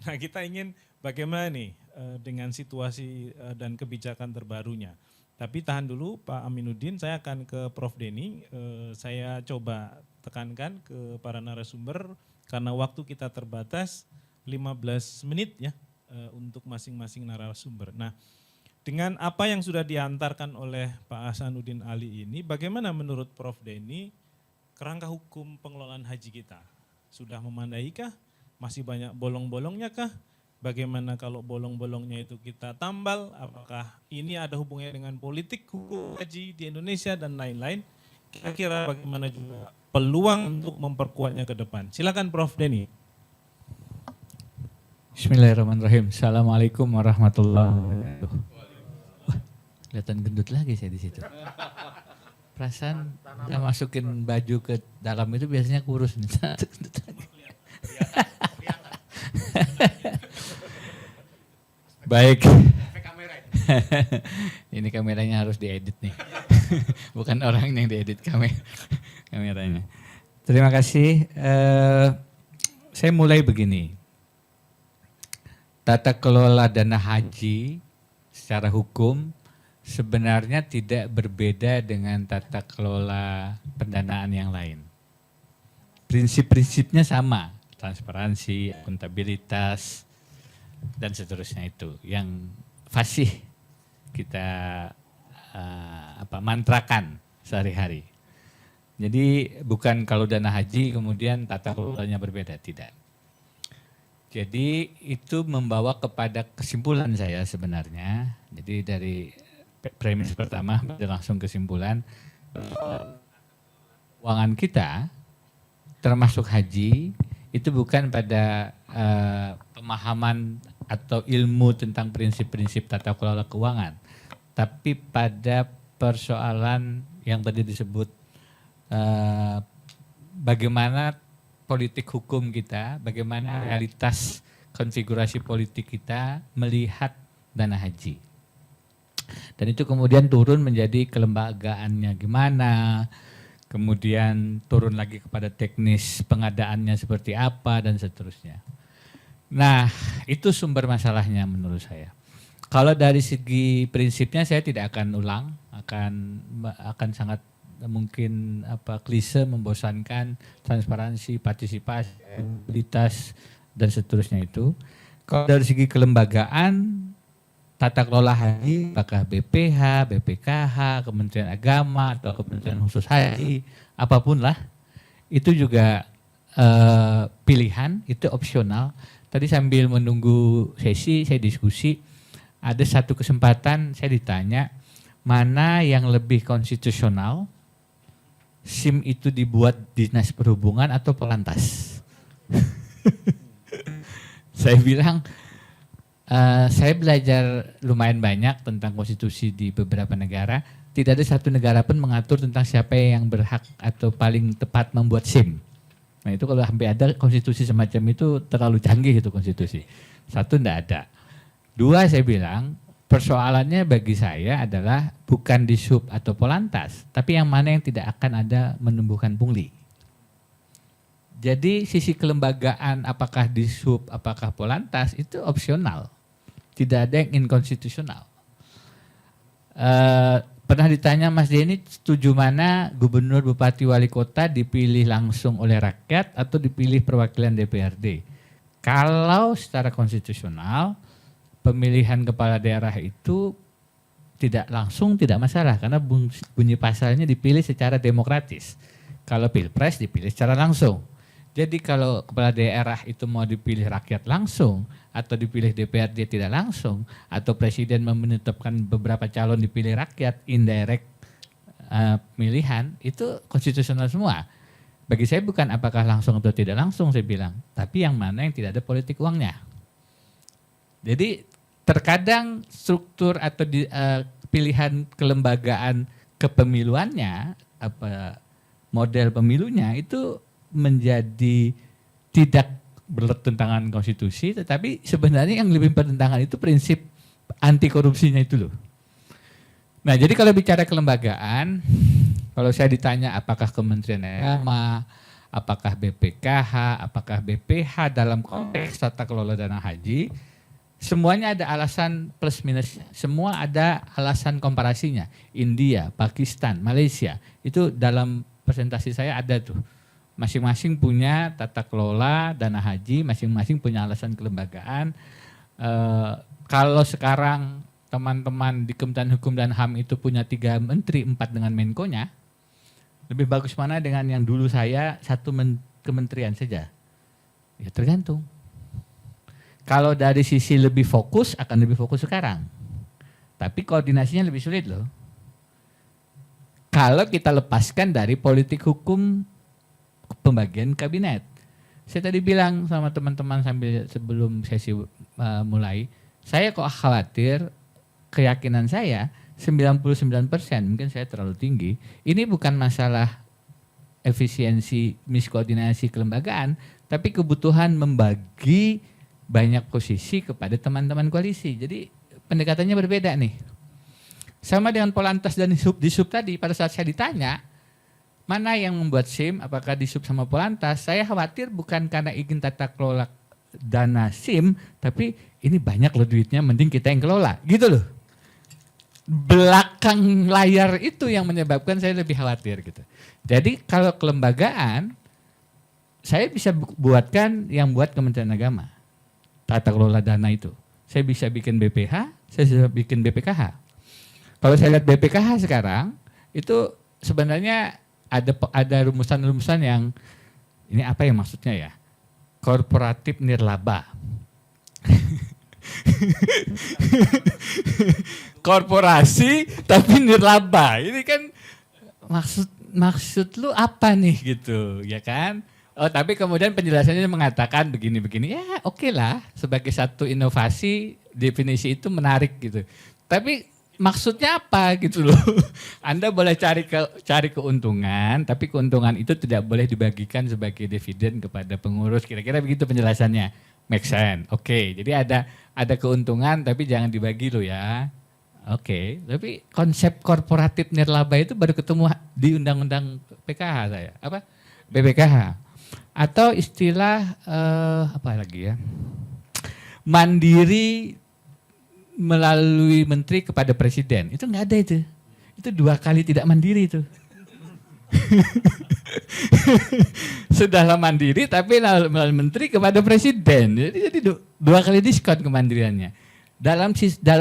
Nah, kita ingin bagaimana nih dengan situasi dan kebijakan terbarunya. Tapi tahan dulu Pak Aminuddin, saya akan ke Prof. Denny. Saya coba tekankan ke para narasumber karena waktu kita terbatas 15 menit ya untuk masing-masing narasumber. Nah, dengan apa yang sudah diantarkan oleh Pak Hasanuddin Ali ini, bagaimana menurut Prof. Denny kerangka hukum pengelolaan haji kita? Sudah memadai-kah? Masih banyak bolong-bolongnya kah? Bagaimana kalau bolong-bolongnya itu kita tambal? Apakah ini ada hubungannya dengan politik hukum haji di Indonesia dan lain-lain? Kira-kira bagaimana juga peluang untuk memperkuatnya ke depan? Silakan Prof. Denny. Bismillahirrahmanirrahim. Assalamualaikum warahmatullahi wabarakatuh. Wah, kelihatan gendut lagi saya di situ. Perasaan saya masukin baju ke dalam itu biasanya kurus nih. Baik. Ini kameranya harus diedit nih. Bukan orang yang diedit kameranya. Terima kasih. Saya mulai begini. Tata kelola dana haji secara hukum sebenarnya tidak berbeda dengan tata kelola pendanaan yang lain. Prinsip-prinsipnya sama, transparansi, akuntabilitas, dan seterusnya itu yang fasih kita mantrakan sehari-hari. Jadi bukan kalau dana haji kemudian tata kelolanya berbeda, tidak. Jadi itu membawa kepada kesimpulan saya sebenarnya. Jadi dari premis pertama langsung kesimpulan keuangan kita termasuk haji itu bukan pada pemahaman atau ilmu tentang prinsip-prinsip tata kelola keuangan, tapi pada persoalan yang tadi disebut bagaimana politik hukum kita, bagaimana realitas konfigurasi politik kita melihat dana haji. Dan itu kemudian turun menjadi kelembagaannya gimana, kemudian turun lagi kepada teknis pengadaannya seperti apa dan seterusnya. Nah, itu sumber masalahnya menurut saya. Kalau dari segi prinsipnya saya tidak akan ulang, akan sangat mungkin klise, membosankan, transparansi, partisipasi, kualitas dan seterusnya itu. Kalau dari segi kelembagaan, tata kelola haji, apakah BPH, BPKH, Kementerian Agama atau Kementerian Khusus Haji, apapun lah, itu juga pilihan, itu opsional. Tadi sambil menunggu sesi saya diskusi, ada satu kesempatan saya ditanya, mana yang lebih konstitusional, SIM itu dibuat Dinas Perhubungan atau Polantas? Saya bilang, saya belajar lumayan banyak tentang konstitusi di beberapa negara. Tidak ada satu negara pun mengatur tentang siapa yang berhak atau paling tepat membuat SIM. Nah itu kalau sampai ada konstitusi semacam itu terlalu canggih itu konstitusi. Satu enggak ada. Dua saya bilang, persoalannya bagi saya adalah bukan di sub atau Polantas, tapi yang mana yang tidak akan ada menumbuhkan pungli. Jadi sisi kelembagaan apakah di sub, apakah Polantas itu opsional. Tidak ada yang inkonstitusional. Pernah ditanya Mas Denny, setuju mana gubernur, bupati, wali kota dipilih langsung oleh rakyat atau dipilih perwakilan DPRD? Kalau secara konstitusional, pemilihan kepala daerah itu tidak langsung tidak masalah karena bunyi pasalnya dipilih secara demokratis. Kalau pilpres dipilih secara langsung. Jadi kalau kepala daerah itu mau dipilih rakyat langsung atau dipilih DPRD tidak langsung atau presiden menetapkan beberapa calon dipilih rakyat indirect pemilihan itu konstitusional semua. Bagi saya bukan apakah langsung atau tidak langsung saya bilang, tapi yang mana yang tidak ada politik uangnya. Jadi terkadang struktur atau pilihan kelembagaan kepemiluannya model pemilunya itu menjadi tidak bertentangan konstitusi, tetapi sebenarnya yang lebih bertentangan itu prinsip anti korupsinya itu loh. Nah jadi kalau bicara kelembagaan, kalau saya ditanya apakah Kementerian Agama, apakah BPKH, apakah BPH dalam konteks tata kelola dana haji, semuanya ada alasan plus minus, semua ada alasan komparasinya. India, Pakistan, Malaysia, itu dalam presentasi saya ada tuh. Masing-masing punya tata kelola dana haji, masing-masing punya alasan kelembagaan. Kalau sekarang teman-teman di Kementerian Hukum dan HAM itu punya 3 menteri, 4 dengan Menko-nya, lebih bagus mana dengan yang dulu saya 1 kementerian saja? Ya tergantung. Kalau dari sisi lebih fokus, akan lebih fokus sekarang. Tapi koordinasinya lebih sulit loh. Kalau kita lepaskan dari politik hukum pembagian kabinet. Saya tadi bilang sama teman-teman sebelum sesi mulai, saya kok khawatir keyakinan saya 99%, mungkin saya terlalu tinggi, ini bukan masalah efisiensi miskoordinasi kelembagaan, tapi kebutuhan membagi banyak posisi kepada teman-teman koalisi. Jadi pendekatannya berbeda nih. Sama dengan Polantas dan di sub tadi, pada saat saya ditanya, mana yang membuat SIM, apakah di sub sama Polantas, saya khawatir bukan karena ingin tata kelola dana SIM, tapi ini banyak loh duitnya, mending kita yang kelola, gitu loh. Belakang layar itu yang menyebabkan saya lebih khawatir gitu. Jadi kalau kelembagaan, saya bisa buatkan yang buat Kementerian Agama, tata kelola dana itu. Saya bisa bikin BPH, saya bisa bikin BPKH. Kalau saya lihat BPKH sekarang, itu sebenarnya ada rumusan-rumusan yang, ini apa yang maksudnya ya? Korporatif nirlaba. Korporasi tapi nirlaba. Ini kan maksud lu apa nih gitu, ya kan? Oh, tapi kemudian penjelasannya mengatakan begini-begini. Ya, oke lah, sebagai satu inovasi definisi itu menarik gitu. Tapi maksudnya apa gitu loh. Anda boleh cari keuntungan, tapi keuntungan itu tidak boleh dibagikan sebagai dividen kepada pengurus. Kira-kira begitu penjelasannya. Make sense. Oke, jadi ada keuntungan tapi jangan dibagi loh ya. Oke, tapi konsep korporatif nirlaba itu baru ketemu di undang-undang PKH saya. Apa? BPKH. Atau istilah apa lagi ya? Mandiri melalui menteri kepada presiden, itu nggak ada itu 2 kali tidak mandiri itu. Sudahlah mandiri tapi melalui menteri kepada presiden, jadi 2 kali diskon kemandiriannya. Dalam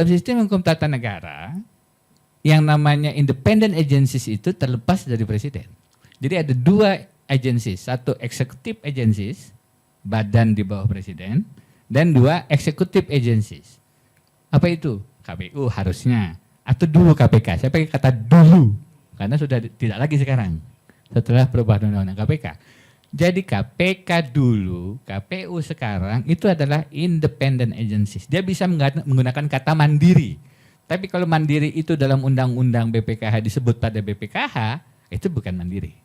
sistem hukum tata negara, yang namanya independent agencies itu terlepas dari presiden. Jadi ada 2 agencies, 1 executive agencies, badan di bawah presiden, dan 2 executive agencies. Apa itu? KPU harusnya. Atau dulu KPK. Saya pakai kata dulu. Karena sudah tidak lagi sekarang. Setelah perubahan undang-undang KPK. Jadi KPK dulu, KPU sekarang itu adalah independent agencies. Dia bisa menggunakan kata mandiri. Tapi kalau mandiri itu dalam undang-undang BPKH disebut pada BPKH, itu bukan mandiri.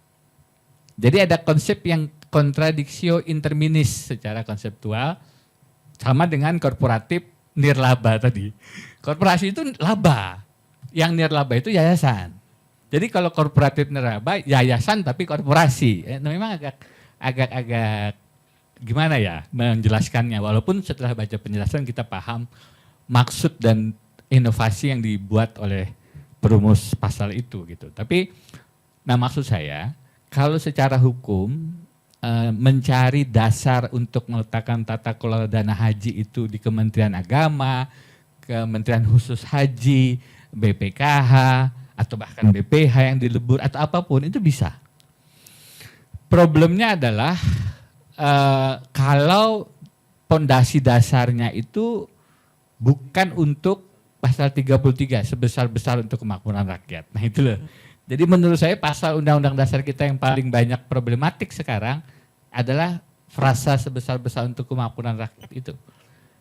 Jadi ada konsep yang kontradiksi interminis secara konseptual, sama dengan korporatif nirlaba tadi. Korporasi itu laba, yang nirlaba itu yayasan. Jadi kalau korporatif nirlaba, yayasan tapi korporasi. Memang agak gimana ya menjelaskannya. Walaupun setelah baca penjelasan kita paham maksud dan inovasi yang dibuat oleh perumus pasal itu gitu. Tapi nah maksud saya kalau secara hukum mencari dasar untuk meletakkan tata kelola dana haji itu di Kementerian Agama, Kementerian Khusus Haji, BPKH atau bahkan BPH yang dilebur atau apapun itu bisa. Problemnya adalah kalau pondasi dasarnya itu bukan untuk pasal 33 sebesar-besar untuk kemakmuran rakyat. Nah itu loh. Jadi menurut saya pasal undang-undang dasar kita yang paling banyak problematik sekarang adalah frasa sebesar-besar untuk kemakmuran rakyat itu.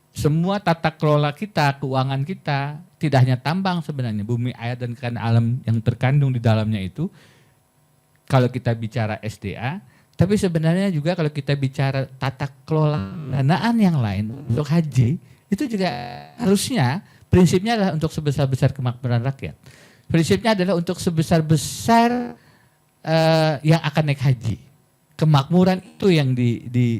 Semua tata kelola kita, keuangan kita, tidak hanya tambang sebenarnya, bumi, air, dan kekayaan alam yang terkandung di dalamnya itu, kalau kita bicara SDA, tapi sebenarnya juga kalau kita bicara tata kelola danaan yang lain untuk haji, itu juga harusnya prinsipnya adalah untuk sebesar-besar kemakmuran rakyat. Prinsipnya adalah untuk sebesar-besar yang akan naik haji. Kemakmuran itu yang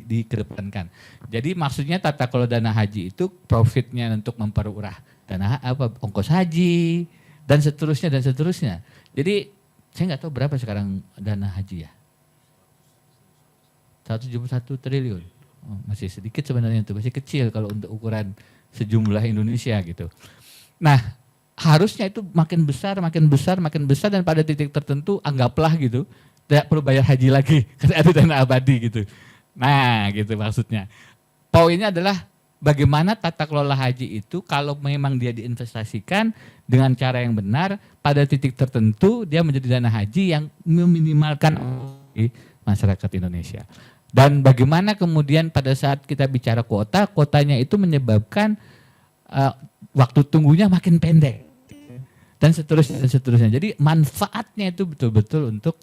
dikedepankan. Jadi maksudnya tata kelola dana haji itu profitnya untuk memperurah dana ongkos haji dan seterusnya. Jadi saya nggak tahu berapa sekarang dana haji ya. 171 triliun. Oh, masih sedikit sebenarnya itu, masih kecil kalau untuk ukuran sejumlah Indonesia gitu. Nah, harusnya itu makin besar dan pada titik tertentu anggaplah gitu, tidak perlu bayar haji lagi karena ada dana abadi gitu. Nah, gitu maksudnya. Poinnya adalah bagaimana tata kelola haji itu kalau memang dia diinvestasikan dengan cara yang benar, pada titik tertentu dia menjadi dana haji yang meminimalkan masyarakat Indonesia. Dan bagaimana kemudian pada saat kita bicara kuotanya itu menyebabkan waktu tunggunya makin pendek. Dan seterusnya. Jadi manfaatnya itu betul-betul untuk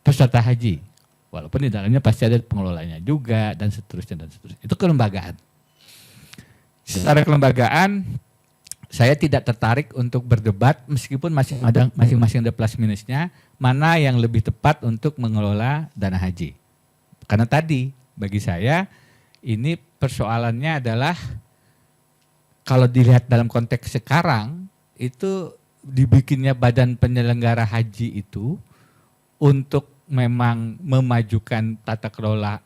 peserta haji. Walaupun di dalamnya pasti ada pengelolanya juga dan seterusnya. Itu kelembagaan. Secara kelembagaan saya tidak tertarik untuk berdebat meskipun masing-masing ada plus minusnya, mana yang lebih tepat untuk mengelola dana haji. Karena tadi bagi saya ini persoalannya adalah kalau dilihat dalam konteks sekarang itu dibikinnya badan penyelenggara haji itu untuk memang memajukan tata kelola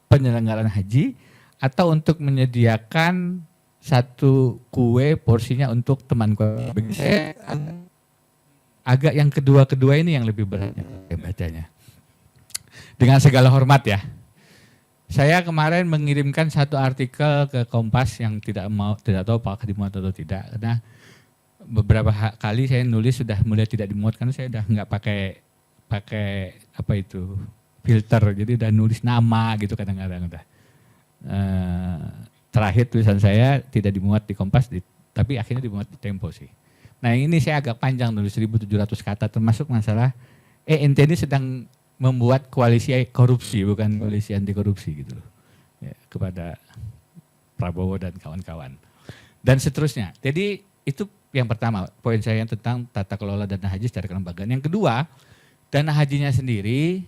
penyelenggaraan haji atau untuk menyediakan satu kue porsinya untuk teman kue. Bagi saya agak yang kedua ini yang lebih berat bacanya. Dengan segala hormat ya. Saya kemarin mengirimkan satu artikel ke Kompas yang tidak tahu apakah dimuat atau tidak, karena beberapa kali saya nulis sudah mulai tidak dimuat karena saya udah nggak pakai apa itu filter, jadi udah nulis nama gitu kadang-kadang udah. Terakhir tulisan saya tidak dimuat di Kompas, tapi akhirnya dimuat di Tempo sih. Nah ini saya agak panjang nulis 1.700 kata termasuk masalah ente ini sedang membuat koalisi korupsi bukan koalisi anti korupsi gitu loh ya, kepada Prabowo dan kawan-kawan dan seterusnya. Jadi itu yang pertama poin saya tentang tata kelola dana haji secara kelembagaan. Yang kedua, dana hajinya sendiri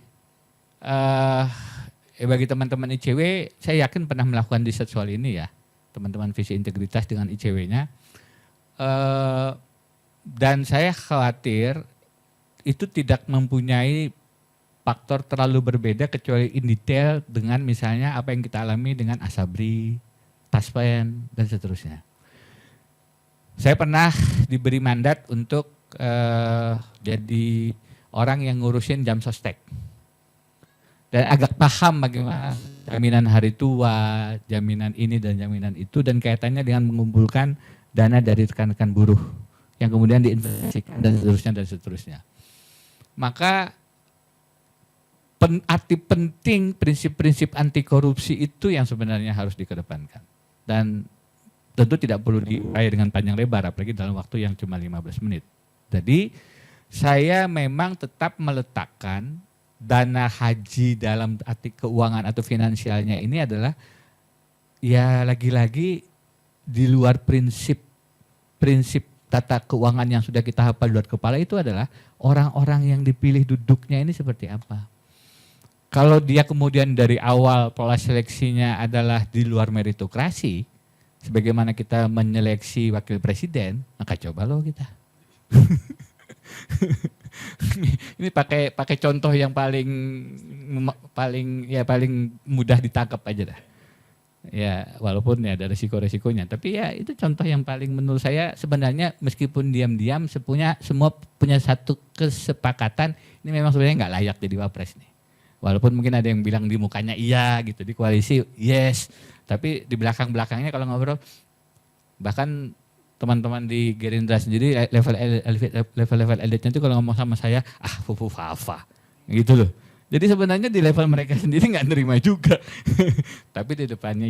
bagi teman-teman ICW saya yakin pernah melakukan riset soal ini ya, teman-teman visi integritas dengan ICW-nya dan saya khawatir itu tidak mempunyai faktor terlalu berbeda kecuali in detail dengan misalnya apa yang kita alami dengan Asabri, Taspen, dan seterusnya. Saya pernah diberi mandat untuk jadi orang yang ngurusin jam sostek. Dan agak paham bagaimana jaminan hari tua, jaminan ini dan jaminan itu, dan kaitannya dengan mengumpulkan dana dari rekan-rekan buruh yang kemudian diinvestasikan dan seterusnya. Maka arti penting prinsip-prinsip anti korupsi itu yang sebenarnya harus dikedepankan. Dan tentu tidak perlu diurai dengan panjang lebar, apalagi dalam waktu yang cuma 15 menit. Jadi saya memang tetap meletakkan dana haji dalam arti keuangan atau finansialnya ini adalah ya lagi-lagi di luar prinsip tata keuangan yang sudah kita hafal di luar kepala, itu adalah orang-orang yang dipilih duduknya ini seperti apa. Kalau dia kemudian dari awal pola seleksinya adalah di luar meritokrasi, sebagaimana kita menyeleksi wakil presiden, maka coba loh kita. Ini pakai contoh yang paling mudah ditangkap aja dah. Ya walaupun ya ada resiko-resikonya, tapi ya itu contoh yang paling menurut saya sebenarnya meskipun diam-diam semua punya satu kesepakatan, ini memang sebenarnya nggak layak jadi wapres nih. Walaupun mungkin ada yang bilang di mukanya iya gitu, di koalisi yes, tapi di belakang-belakangnya kalau ngobrol, bahkan teman-teman di Gerindra sendiri level elitnya itu kalau ngomong sama saya, fufu fafa gitu loh. Jadi sebenarnya di level mereka sendiri nggak nerima juga, tapi di depannya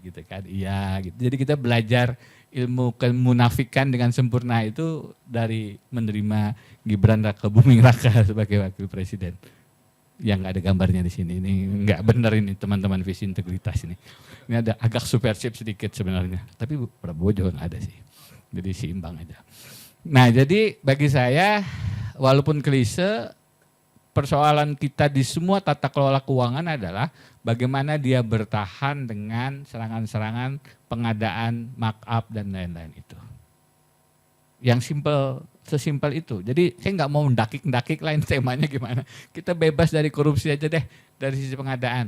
gitu kan, iya gitu. Jadi kita belajar ilmu kemunafikan dengan sempurna itu dari menerima Gibran Raka Buming Raka sebagai wakil presiden. Yang nggak ada gambarnya di sini, ini nggak benar ini teman-teman visi integritas ini. Ini ada agak subversif sedikit sebenarnya, tapi Prabowo juga nggak ada sih, jadi seimbang aja. Nah jadi bagi saya walaupun klise, persoalan kita di semua tata kelola keuangan adalah bagaimana dia bertahan dengan serangan-serangan pengadaan markup dan lain-lain itu. Yang sesimpel itu. Jadi saya nggak mau mendakik-dakik lain temanya gimana. Kita bebas dari korupsi aja deh dari sisi pengadaan.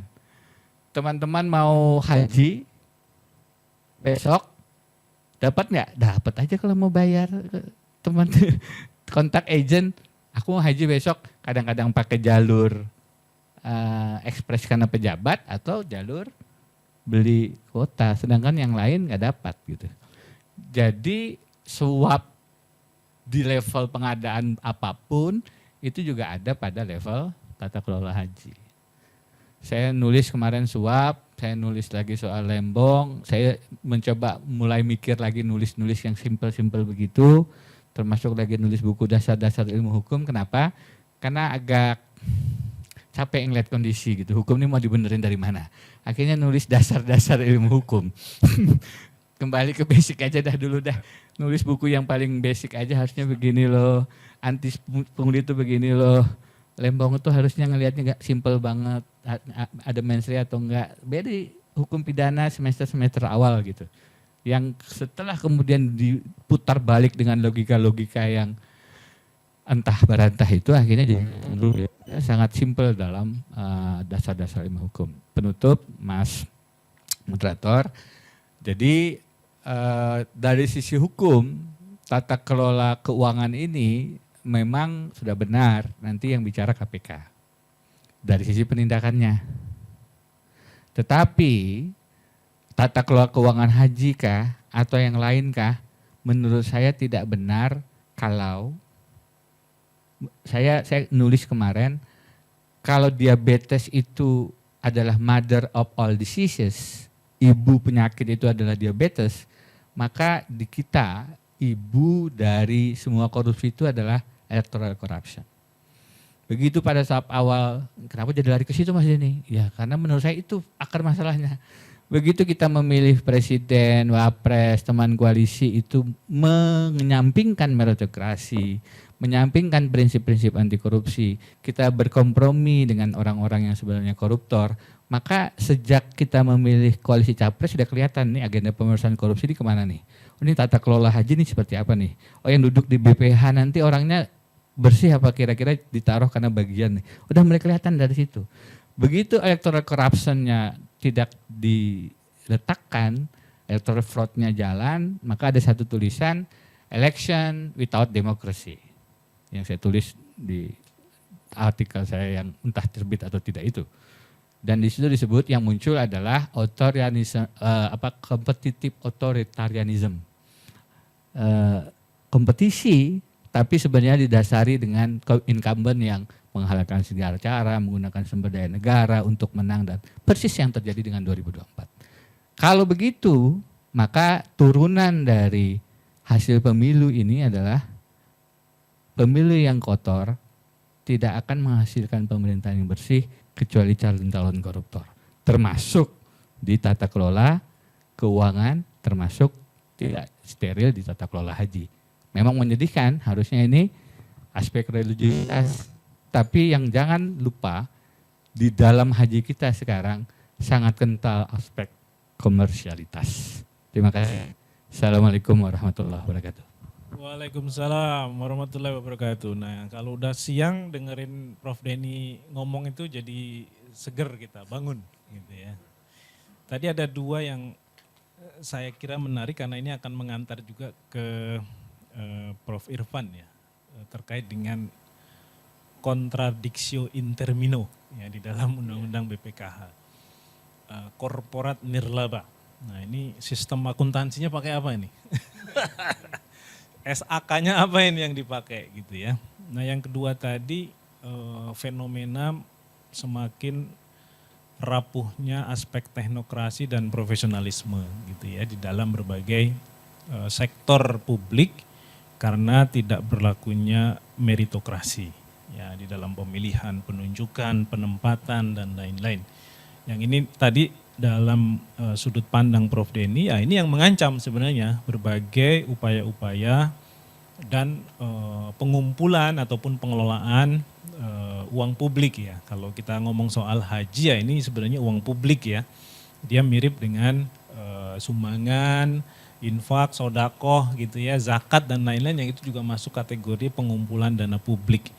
Teman-teman mau haji besok dapat nggak? Dapat aja kalau mau bayar. Teman kontak agent. Aku mau haji besok, kadang-kadang pakai jalur ekspres karena pejabat atau jalur beli kuota, sedangkan yang lain nggak dapat gitu. Jadi suap di level pengadaan apapun itu juga ada pada level tata kelola haji. Saya nulis kemarin suap, saya nulis lagi soal lembong, saya mencoba mulai mikir lagi nulis-nulis yang simpel-simpel begitu. Termasuk lagi nulis buku dasar-dasar ilmu hukum. Kenapa? Karena agak capek ngeliat kondisi gitu. Hukum ini mau dibenerin dari mana? Akhirnya nulis dasar-dasar ilmu hukum. Kembali ke basic aja dah dulu dah. Nulis buku yang paling basic aja harusnya begini loh. Anti pungli itu begini loh. Lembong itu harusnya ngelihatnya gak simple banget. Ada mensri atau enggak. Beda hukum pidana semester awal gitu. Yang setelah kemudian diputar balik dengan logika-logika yang entah berantah itu akhirnya jadi sangat simpel dalam dasar-dasar ilmu hukum. Penutup, Mas Moderator. Jadi dari sisi hukum, tata kelola keuangan ini memang sudah benar nanti yang bicara KPK. Dari sisi penindakannya. Tetapi tata kelola keuangan haji kah atau yang lain kah, menurut saya tidak benar kalau saya nulis kemarin, kalau diabetes itu adalah mother of all diseases, ibu penyakit itu adalah diabetes, maka di kita ibu dari semua korupsi itu adalah electoral corruption. Begitu pada saat awal, kenapa jadi lari ke situ Mas Denny? Ya karena menurut saya itu akar masalahnya. Begitu kita memilih presiden, wapres, teman koalisi itu menyampingkan meritokrasi, menyampingkan prinsip-prinsip anti korupsi, kita berkompromi dengan orang-orang yang sebenarnya koruptor, maka sejak kita memilih koalisi capres sudah kelihatan nih agenda pemerintahan korupsi ini kemana nih. Ini tata kelola haji ini seperti apa nih. Oh yang duduk di BPH nanti orangnya bersih apa kira-kira ditaruh karena bagian nih. Udah mulai kelihatan dari situ. Begitu electoral corruption-nya tidak diletakkan, electoral fraud-nya jalan, maka ada satu tulisan election without democracy yang saya tulis di artikel saya yang entah terbit atau tidak itu. Dan di situ disebut yang muncul adalah competitive authoritarianism. kompetisi, tapi sebenarnya didasari dengan incumbent yang menghalalkan segala cara, menggunakan sumber daya negara untuk menang, dan persis yang terjadi dengan 2024. Kalau begitu, maka turunan dari hasil pemilu ini adalah pemilu yang kotor, tidak akan menghasilkan pemerintahan yang bersih kecuali calon-calon koruptor. Termasuk di tata kelola keuangan, termasuk tidak steril di tata kelola haji. Memang menyedihkan, harusnya ini aspek religiusitas, tapi yang jangan lupa di dalam haji kita sekarang sangat kental aspek komersialitas. Terima kasih. Assalamualaikum warahmatullahi wabarakatuh. Waalaikumsalam warahmatullahi wabarakatuh. Nah, kalau udah siang dengerin Prof. Denny ngomong itu jadi seger kita, bangun gitu ya. Tadi ada dua yang saya kira menarik karena ini akan mengantar juga ke Prof. Irfan ya, terkait dengan contradictio in termino ya di dalam Undang-Undang BPKH. Korporat nirlaba. Nah, ini sistem akuntansinya pakai apa ini? SAK-nya apa ini yang dipakai gitu ya. Nah, yang kedua tadi fenomena semakin rapuhnya aspek teknokrasi dan profesionalisme gitu ya di dalam berbagai sektor publik karena tidak berlakunya meritokrasi ya di dalam pemilihan, penunjukan, penempatan dan lain-lain. Yang ini tadi dalam sudut pandang Prof. Denny, ya ini yang mengancam sebenarnya berbagai upaya-upaya dan pengumpulan ataupun pengelolaan uang publik ya. Kalau kita ngomong soal haji ya ini sebenarnya uang publik ya. Dia mirip dengan sumbangan, infak, sodakoh gitu ya, zakat dan lain-lain yang itu juga masuk kategori pengumpulan dana publik.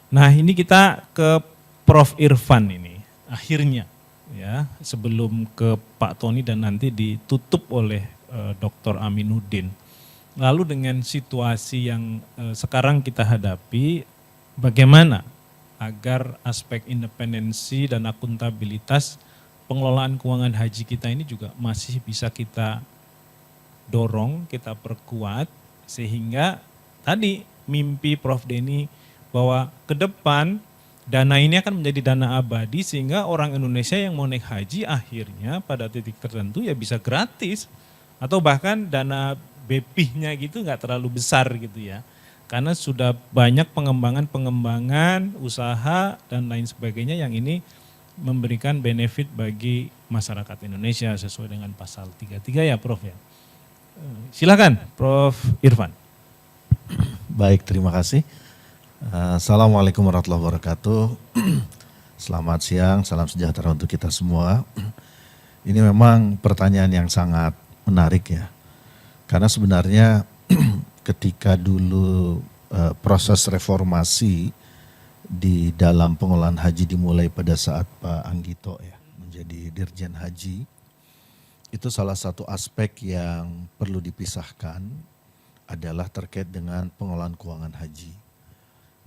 Nah ini kita ke Prof. Irfan ini akhirnya. Ya, sebelum ke Pak Tony dan nanti ditutup oleh Dr. Aminuddin. Lalu dengan situasi yang sekarang kita hadapi, bagaimana agar aspek independensi dan akuntabilitas pengelolaan keuangan haji kita ini juga masih bisa kita dorong, kita perkuat, sehingga tadi mimpi Prof. Denny bahwa ke depan dana ini akan menjadi dana abadi sehingga orang Indonesia yang mau naik haji akhirnya pada titik tertentu ya bisa gratis. Atau bahkan dana BPIH-nya gitu nggak terlalu besar gitu ya. Karena sudah banyak pengembangan usaha dan lain sebagainya yang ini memberikan benefit bagi masyarakat Indonesia sesuai dengan pasal 33 ya Prof ya. Silakan Prof. Irfan. Baik, terima kasih. Assalamualaikum warahmatullahi wabarakatuh. Selamat siang, salam sejahtera untuk kita semua. Ini memang pertanyaan yang sangat menarik ya. Karena sebenarnya ketika dulu proses reformasi di dalam pengelolaan haji dimulai pada saat Pak Anggito ya menjadi Dirjen Haji, itu salah satu aspek yang perlu dipisahkan adalah terkait dengan pengelolaan keuangan haji.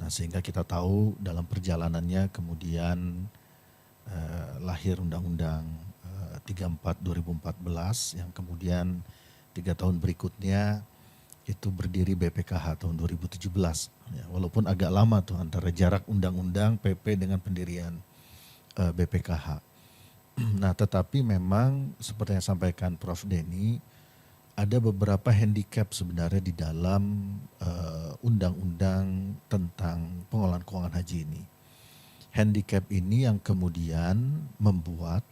Nah, sehingga kita tahu dalam perjalanannya kemudian lahir Undang-Undang 34 2014 yang kemudian 3 tahun berikutnya itu berdiri BPKH tahun 2017. Ya, walaupun agak lama tuh antara jarak Undang-Undang PP dengan pendirian BPKH. Nah, tetapi memang seperti yang sampaikan Prof. Denny, ada beberapa handicap sebenarnya di dalam undang-undang tentang pengelolaan keuangan haji ini. Handicap ini yang kemudian membuat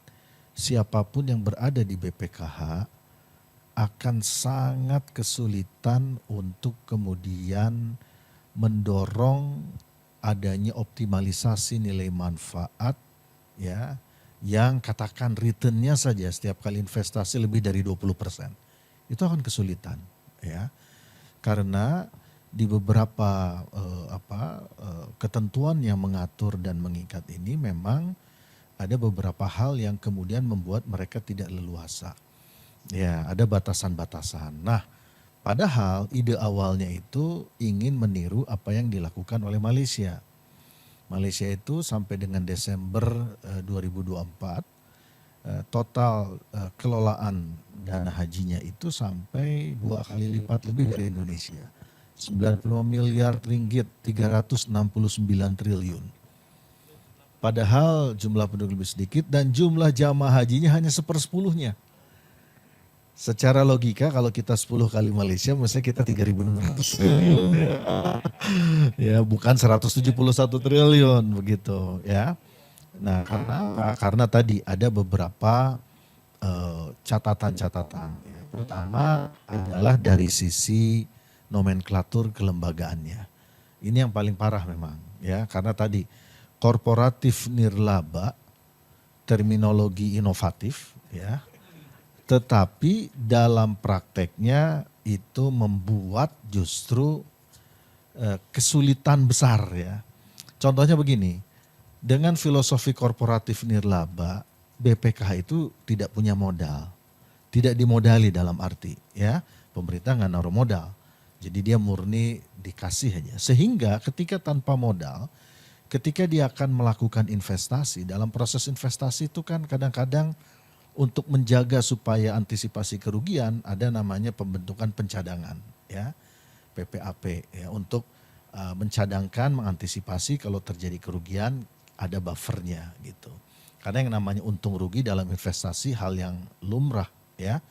siapapun yang berada di BPKH akan sangat kesulitan untuk kemudian mendorong adanya optimalisasi nilai manfaat ya yang katakan returnnya saja setiap kali investasi lebih dari 20%. Itu akan kesulitan ya karena di beberapa ketentuan yang mengatur dan mengikat ini memang ada beberapa hal yang kemudian membuat mereka tidak leluasa ya, ada batasan-batasan. Nah, padahal ide awalnya itu ingin meniru apa yang dilakukan oleh Malaysia. Malaysia itu sampai dengan Desember 2024 total kelolaan dana hajinya itu sampai 2 kali lipat lebih dari Indonesia. 95 miliar ringgit, 369 triliun. Padahal jumlah penduduk lebih sedikit dan jumlah jamaah hajinya hanya 1/10-nya. Secara logika kalau kita 10 kali Malaysia mestinya kita 3.600 triliun. Ya, bukan 171 triliun begitu ya. Nah, karena tadi ada beberapa catatan-catatan. Pertama adalah dari sisi nomenklatur kelembagaannya. Ini yang paling parah memang ya, karena tadi korporatif nirlaba, terminologi inovatif ya. Tetapi dalam prakteknya itu membuat justru kesulitan besar ya. Contohnya begini, dengan filosofi korporatif nirlaba, BPKH itu tidak punya modal. Tidak dimodali dalam arti ya, pemerintah nggak naruh modal. Jadi dia murni dikasih aja. Sehingga ketika tanpa modal, ketika dia akan melakukan investasi, dalam proses investasi itu kan kadang-kadang untuk menjaga supaya antisipasi kerugian ada namanya pembentukan pencadangan ya, PPAP ya, untuk mencadangkan, mengantisipasi kalau terjadi kerugian ada buffernya gitu. Karena yang namanya untung rugi dalam investasi hal yang lumrah ya.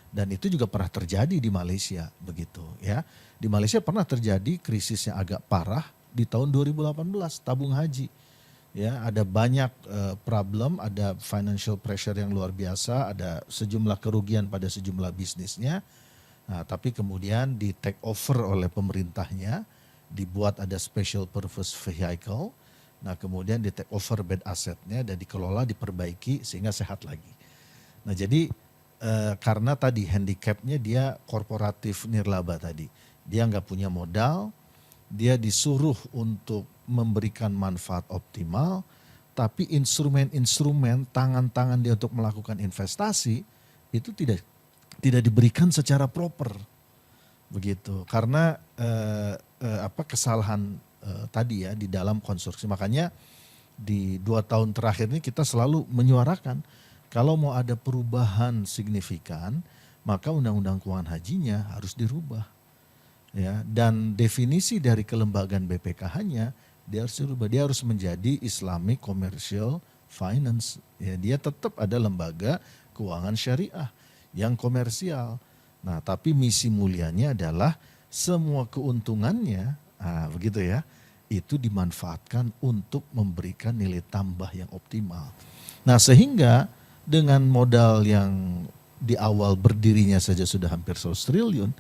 Dan itu juga pernah terjadi di Malaysia begitu ya. Di Malaysia pernah terjadi krisis yang agak parah di tahun 2018 tabung haji. Ya, ada banyak problem, ada financial pressure yang luar biasa, ada sejumlah kerugian pada sejumlah bisnisnya. Nah, tapi kemudian di take over oleh pemerintahnya, dibuat ada special purpose vehicle. Nah, kemudian di take over bad assetnya dan dikelola, diperbaiki sehingga sehat lagi. Nah, jadi karena tadi handicapnya dia korporatif nirlaba tadi. Dia nggak punya modal, dia disuruh untuk memberikan manfaat optimal, tapi instrumen-instrumen tangan-tangan dia untuk melakukan investasi itu tidak diberikan secara proper. Begitu. Karena kesalahan tadi ya di dalam konstruksi. Makanya di 2 tahun terakhir ini kita selalu menyuarakan kalau mau ada perubahan signifikan, maka undang-undang keuangan hajinya harus dirubah. Ya, dan definisi dari kelembagaan BPKH-nya dia harus dirubah. Dia harus menjadi Islamic Commercial Finance. Ya, dia tetap ada lembaga keuangan syariah yang komersial. Nah, tapi misi mulianya adalah semua keuntungannya, begitu ya, itu dimanfaatkan untuk memberikan nilai tambah yang optimal. Nah, sehingga dengan modal yang di awal berdirinya saja sudah hampir 100 triliun,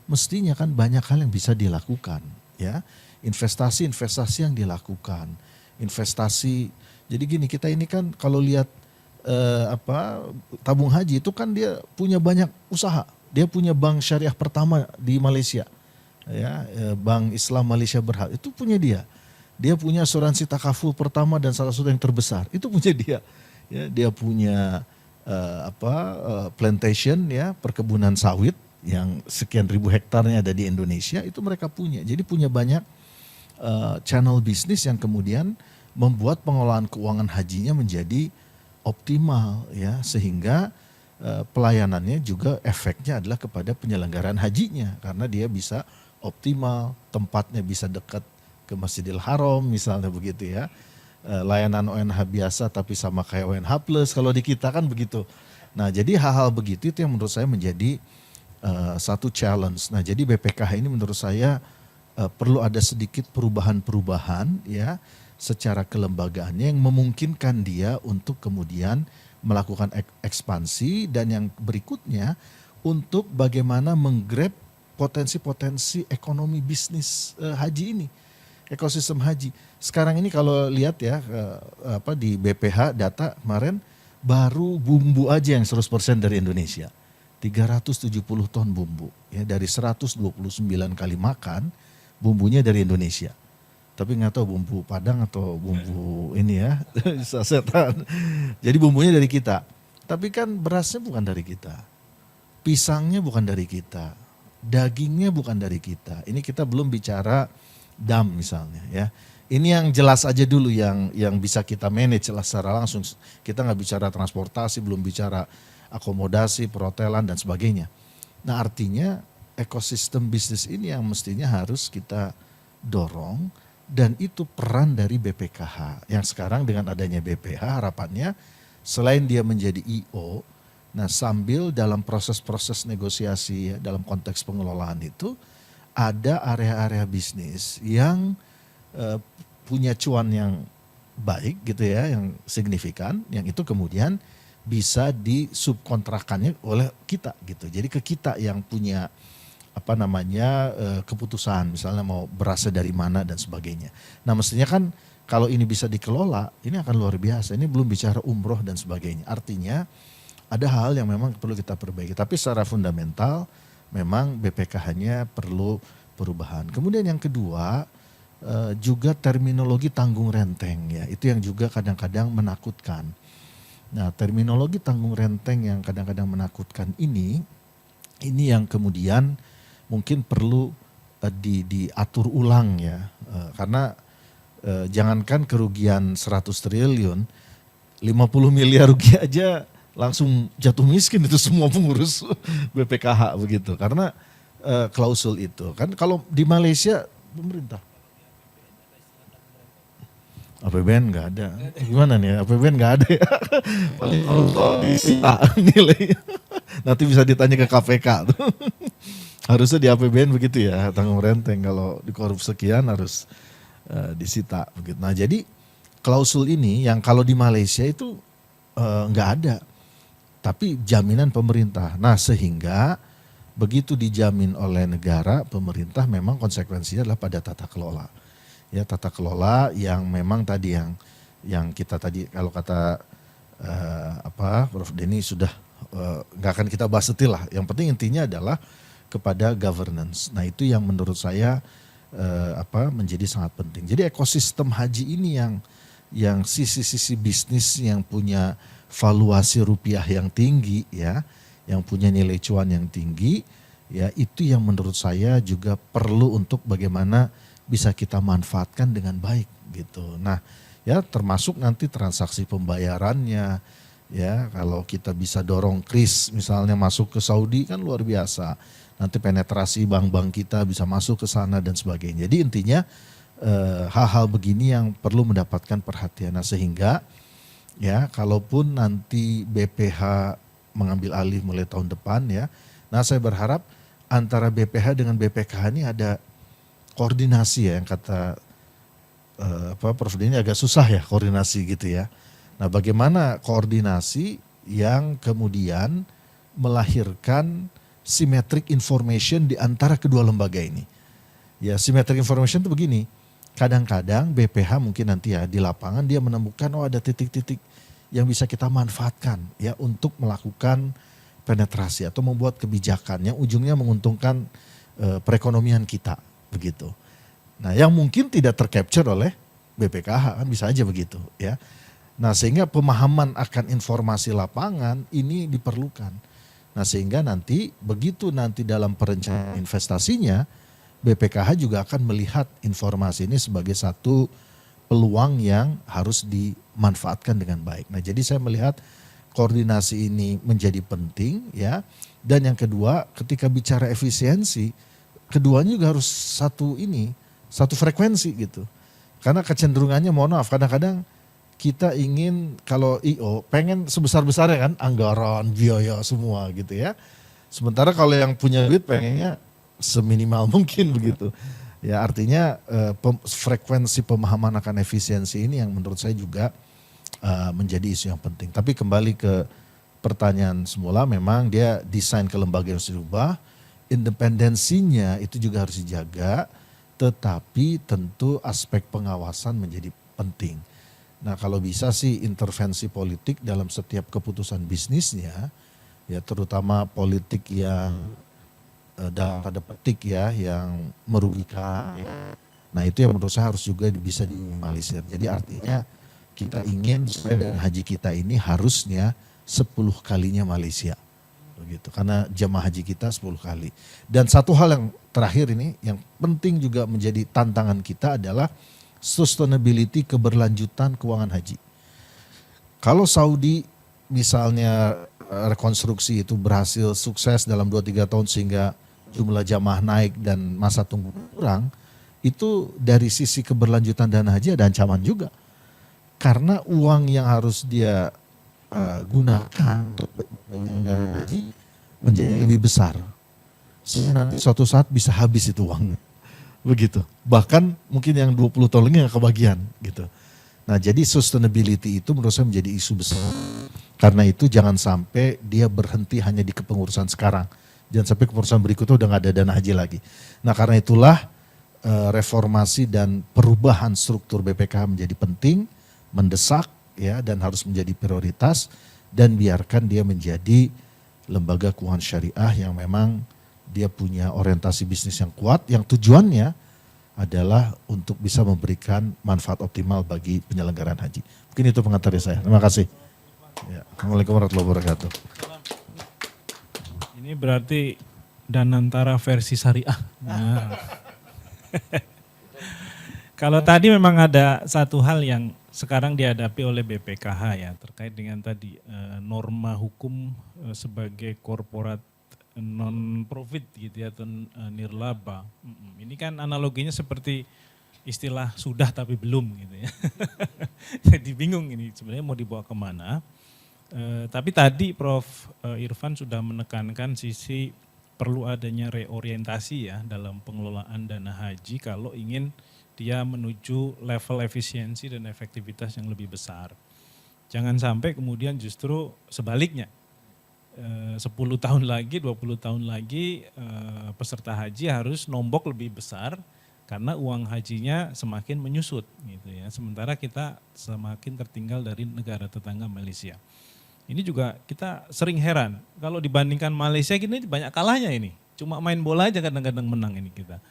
mestinya kan banyak hal yang bisa dilakukan, ya. Investasi yang dilakukan, investasi. Jadi gini, kita ini kan kalau lihat tabung haji itu kan dia punya banyak usaha. Dia punya bank syariah pertama di Malaysia, ya, Bank Islam Malaysia Berhad itu punya dia. Dia punya asuransi takaful pertama dan salah satu yang terbesar itu punya dia. Ya, dia punya plantation ya, perkebunan sawit yang sekian ribu hektarnya ada di Indonesia, itu mereka punya. Jadi punya banyak channel bisnis yang kemudian membuat pengelolaan keuangan hajinya menjadi optimal ya, sehingga pelayanannya juga efeknya adalah kepada penyelenggaraan hajinya karena dia bisa optimal, tempatnya bisa dekat ke Masjidil Haram misalnya begitu ya. Layanan ONH biasa tapi sama kayak ONH plus kalau di kita kan begitu. Nah, jadi hal-hal begitu itu yang menurut saya menjadi satu challenge. Nah, jadi BPKH ini menurut saya perlu ada sedikit perubahan-perubahan ya secara kelembagaannya yang memungkinkan dia untuk kemudian melakukan ekspansi, dan yang berikutnya untuk bagaimana menggrab potensi-potensi ekonomi bisnis haji ini, ekosistem haji. Sekarang ini kalau lihat ya di BPH data kemarin baru bumbu aja yang 100% dari Indonesia. 370 ton bumbu ya, dari 129 kali makan bumbunya dari Indonesia. Tapi nggak tahu bumbu Padang atau bumbu ini ya, sasetan. Jadi bumbunya dari kita. Tapi kan berasnya bukan dari kita. Pisangnya bukan dari kita. Dagingnya bukan dari kita. Ini kita belum bicara dam misalnya ya. ini yang jelas aja dulu yang bisa kita manage lah secara langsung. Kita nggak bicara transportasi, belum bicara akomodasi, perhotelan dan sebagainya. Nah artinya ekosistem bisnis ini yang mestinya harus kita dorong, dan itu peran dari BPKH yang sekarang dengan adanya BPH harapannya selain dia menjadi IO, nah sambil dalam proses-proses negosiasi ya, dalam konteks pengelolaan itu ada area-area bisnis yang punya cuan yang baik gitu ya, yang signifikan, yang itu kemudian bisa disubkontrakannya oleh kita gitu. Jadi ke kita yang punya keputusan misalnya mau berasal dari mana dan sebagainya. Nah mestinya kan kalau ini bisa dikelola ini akan luar biasa. Ini belum bicara umroh dan sebagainya. Artinya ada hal yang memang perlu kita perbaiki. Tapi secara fundamental memang BPKH-nya perlu perubahan. Kemudian yang kedua juga terminologi tanggung renteng ya. Itu yang juga kadang-kadang menakutkan. Nah terminologi tanggung renteng yang kadang-kadang menakutkan ini yang kemudian mungkin perlu diatur ulang ya, karena jangankan kerugian 100 triliun, 50 miliar rugi aja langsung jatuh miskin itu semua pengurus BPKH begitu, karena klausul itu. Kan kalau di Malaysia pemerintah APBN nggak ada. Gimana nih APBN nggak ada ya. Kalau disita nilai. Nanti bisa ditanya ke KPK tuh. Harusnya di APBN begitu ya, tanggung renteng. Kalau di korupsi sekian harus disita begitu. Nah jadi klausul ini yang kalau di Malaysia itu nggak ada. Tapi jaminan pemerintah. Nah sehingga begitu dijamin oleh negara, pemerintah memang konsekuensinya adalah pada tata kelola. Ya tata kelola yang memang tadi yang kita tadi kalau kata Prof Denny sudah nggak akan kita bahas detail lah. Yang penting intinya adalah kepada governance. Nah itu yang menurut saya menjadi sangat penting. Jadi ekosistem haji ini yang sisi-sisi bisnis yang punya valuasi rupiah yang tinggi ya, yang punya nilai cuan yang tinggi ya, itu yang menurut saya juga perlu untuk bagaimana bisa kita manfaatkan dengan baik gitu. Nah ya termasuk nanti transaksi pembayarannya ya, kalau kita bisa dorong kris misalnya masuk ke Saudi kan luar biasa. Nanti penetrasi bank-bank kita bisa masuk ke sana dan sebagainya. Jadi intinya hal-hal begini yang perlu mendapatkan perhatian. Nah sehingga ya kalaupun nanti BPH mengambil alih mulai tahun depan ya, nah saya berharap antara BPH dengan BPKH ini ada koordinasi ya, yang kata Prof Denny agak susah ya koordinasi gitu ya. Nah bagaimana koordinasi yang kemudian melahirkan symmetric information di antara kedua lembaga ini. Ya symmetric information itu begini, kadang-kadang BPH mungkin nanti ya di lapangan dia menemukan ada titik-titik yang bisa kita manfaatkan ya untuk melakukan penetrasi atau membuat kebijakan yang ujungnya menguntungkan perekonomian kita. Begitu. Nah yang mungkin tidak tercapture oleh BPKH kan bisa aja begitu ya. Nah sehingga pemahaman akan informasi lapangan ini diperlukan. Nah sehingga nanti begitu nanti dalam perencanaan investasinya BPKH juga akan melihat informasi ini sebagai satu peluang yang harus dimanfaatkan dengan baik. Nah jadi saya melihat koordinasi ini menjadi penting ya. Dan yang kedua ketika bicara efisiensi, keduanya juga harus satu frekuensi gitu. Karena kecenderungannya mohon maaf kadang-kadang kita ingin kalau IO pengen sebesar-besarnya kan anggaran, biaya semua gitu ya. Sementara kalau yang punya duit pengennya seminimal mungkin begitu. Ya artinya frekuensi pemahaman akan efisiensi ini yang menurut saya juga menjadi isu yang penting. Tapi kembali ke pertanyaan semula, memang dia desain kelembagaan harus dirubah. Independensinya itu juga harus dijaga, tetapi tentu aspek pengawasan menjadi penting. Nah kalau bisa sih intervensi politik dalam setiap keputusan bisnisnya, ya terutama politik yang dalam tanda petik ya, yang merugikan. Nah itu yang menurut saya harus juga bisa diminimalisir. Jadi artinya kita ingin supaya haji kita ini harusnya 10 kalinya Malaysia. Begitu, karena jemaah haji kita 10 kali. Dan satu hal yang terakhir ini yang penting juga menjadi tantangan kita adalah sustainability keberlanjutan keuangan haji. Kalau Saudi misalnya rekonstruksi itu berhasil sukses dalam 2-3 tahun sehingga jumlah jamaah naik dan masa tunggu kurang, itu dari sisi keberlanjutan dana haji ada ancaman juga. Karena uang yang harus dia gunakan untuk dana haji menjadi lebih besar. Sehingga nanti suatu saat bisa habis itu uang. Begitu. Bahkan mungkin yang 20 tahun lagi nggak kebagian gitu. Nah, jadi sustainability itu menurut saya menjadi isu besar. Karena itu jangan sampai dia berhenti hanya di kepengurusan sekarang. Jangan sampai kepengurusan berikutnya udah nggak ada dana haji lagi. Nah, karena itulah reformasi dan perubahan struktur BPKH menjadi penting, mendesak ya, dan harus menjadi prioritas, dan biarkan dia menjadi lembaga keuangan syariah yang memang dia punya orientasi bisnis yang kuat, yang tujuannya adalah untuk bisa memberikan manfaat optimal bagi penyelenggaraan haji. Mungkin itu pengantarnya saya. Terima kasih. Ya. Assalamualaikum warahmatullahi wabarakatuh. Ini berarti Danantara versi syariah. Nah. Kalau tadi memang ada satu hal yang sekarang dihadapi oleh BPKH ya, terkait dengan tadi norma hukum sebagai korporat non-profit gitu ya, atau nirlaba. Ini kan analoginya seperti istilah sudah tapi belum gitu ya. Jadi bingung ini sebenarnya mau dibawa kemana. Tapi tadi Prof. Irfan sudah menekankan sisi perlu adanya reorientasi ya dalam pengelolaan dana haji kalau ingin dia menuju level efisiensi dan efektivitas yang lebih besar. Jangan sampai kemudian justru sebaliknya. 10 tahun lagi, 20 tahun lagi peserta haji harus nombok lebih besar karena uang hajinya semakin menyusut gitu ya. Sementara kita semakin tertinggal dari negara tetangga Malaysia. Ini juga kita sering heran kalau dibandingkan Malaysia gini banyak kalahnya ini. Cuma main bola aja kadang-kadang menang ini kita.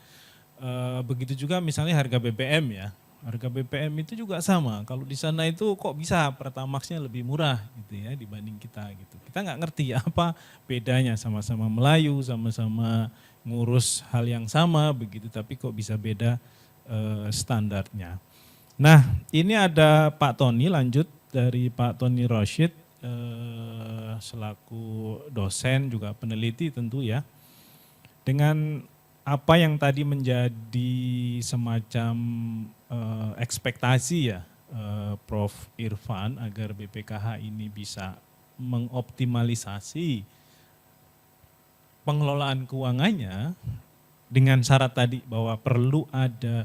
Begitu juga misalnya harga BBM ya. Harga BBM itu juga sama. Kalau di sana itu kok bisa Pertamaxnya lebih murah gitu ya dibanding kita gitu. Kita nggak ngerti apa bedanya, sama-sama Melayu, sama-sama ngurus hal yang sama begitu, tapi kok bisa beda standarnya. Nah, ini ada Pak Tony, lanjut dari Pak Tony Rashid selaku dosen juga peneliti tentu ya. Dengan apa yang tadi menjadi semacam ekspektasi ya Prof. Irfan agar BPKH ini bisa mengoptimalisasi pengelolaan keuangannya dengan syarat tadi bahwa perlu ada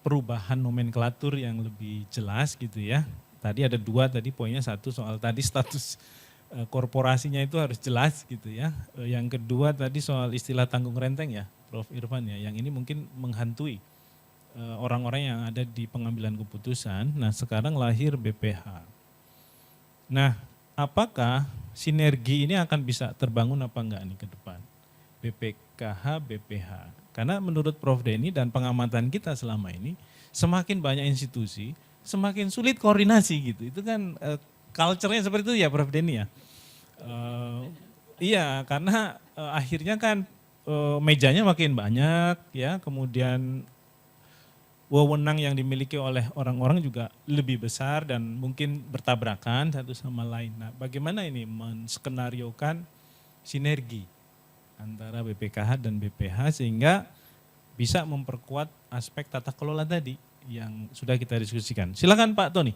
perubahan nomenklatur yang lebih jelas gitu ya. Tadi ada 2 tadi poinnya, satu soal tadi status korporasinya itu harus jelas gitu ya. Yang kedua tadi soal istilah tanggung renteng ya Prof. Irfan ya, yang ini mungkin menghantui orang-orang yang ada di pengambilan keputusan. Nah sekarang lahir BPH. Nah apakah sinergi ini akan bisa terbangun apa enggak nih ke depan? BPKH, BPH. Karena menurut Prof. Denny dan pengamatan kita selama ini, semakin banyak institusi, semakin sulit koordinasi gitu. Itu kan culture-nya seperti itu ya Prof. Denny ya. Iya karena akhirnya kan mejanya makin banyak ya, kemudian wewenang yang dimiliki oleh orang-orang juga lebih besar dan mungkin bertabrakan satu sama lain. Nah, bagaimana ini menskenariokan sinergi antara BPKH dan BPH sehingga bisa memperkuat aspek tata kelola tadi yang sudah kita diskusikan. Silakan Pak Tony.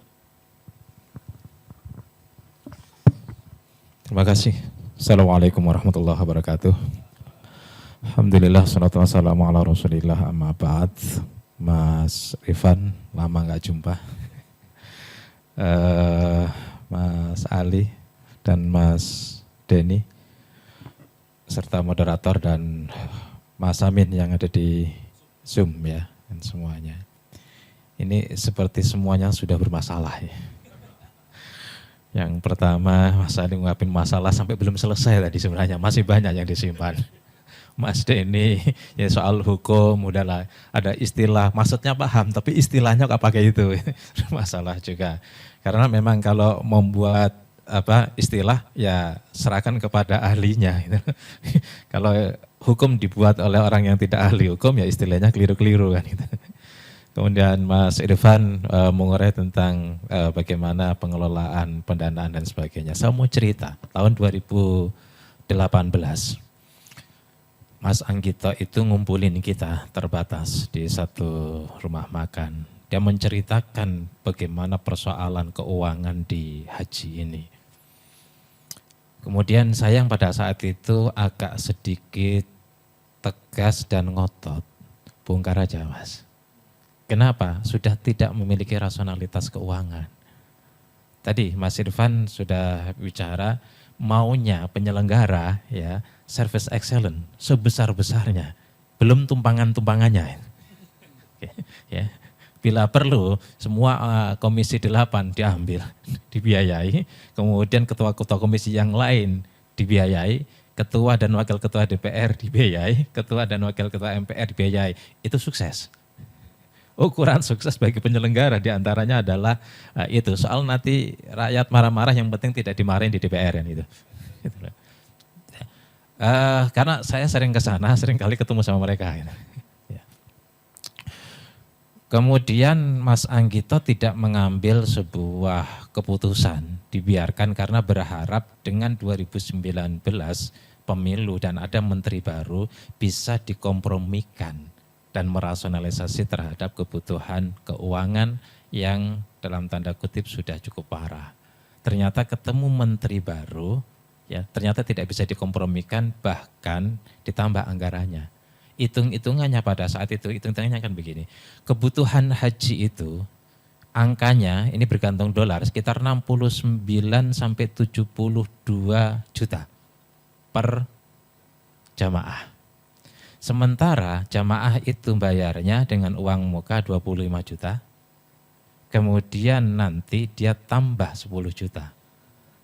Terima kasih. Assalamualaikum warahmatullahi wabarakatuh. Alhamdulillah, salatu wassalamu ala rasulillah, amma ba'd. Mas Irfan, lama gak jumpa. Mas Ali dan Mas Denny, serta moderator dan Mas Amin yang ada di Zoom ya, dan semuanya. Ini seperti semuanya sudah bermasalah ya. Yang pertama, Mas Ali ngungkapin masalah sampai belum selesai tadi sebenarnya, masih banyak yang disimpan. Mas Denny, ya soal hukum, udahlah ada istilah, maksudnya paham, tapi istilahnya kok pakai itu, masalah juga. Karena memang kalau membuat istilah, ya serahkan kepada ahlinya. Gitu. Kalau hukum dibuat oleh orang yang tidak ahli hukum, ya istilahnya keliru-keliru kan. Gitu. Kemudian Mas Irfan mengurai tentang bagaimana pengelolaan pendanaan dan sebagainya. Saya mau cerita, tahun 2018, Mas Anggito itu ngumpulin kita terbatas di satu rumah makan. Dia menceritakan bagaimana persoalan keuangan di haji ini. Kemudian saya yang pada saat itu agak sedikit tegas dan ngotot, bongkar aja Mas. Kenapa? Sudah tidak memiliki rasionalitas keuangan. Tadi Mas Irfan sudah bicara maunya penyelenggara ya service excellent sebesar-besarnya, belum tumpangan-tumpangannya. Ya. Bila perlu semua komisi 8 diambil, dibiayai, kemudian ketua-ketua komisi yang lain dibiayai, ketua dan wakil ketua DPR dibiayai, ketua dan wakil ketua MPR dibiayai. Itu sukses. Ukuran sukses bagi penyelenggara diantaranya adalah itu soal nanti rakyat marah-marah yang penting tidak dimarahin di DPR kan itu. Karena saya sering ke sana, sering kali ketemu sama mereka. Gitu. Ya. Kemudian Mas Anggito tidak mengambil sebuah keputusan, dibiarkan karena berharap dengan 2019 pemilu dan ada menteri baru bisa dikompromikan dan merasionalisasi terhadap kebutuhan keuangan yang dalam tanda kutip sudah cukup parah. Ternyata ketemu menteri baru, ya ternyata tidak bisa dikompromikan bahkan ditambah anggarannya. Hitung-hitungannya pada saat itu, hitung-hitungannya kan begini, kebutuhan haji itu angkanya ini bergantung dolar sekitar 69 sampai 72 juta per jamaah. Sementara jamaah itu bayarnya dengan uang muka 25 juta, kemudian nanti dia tambah 10 juta,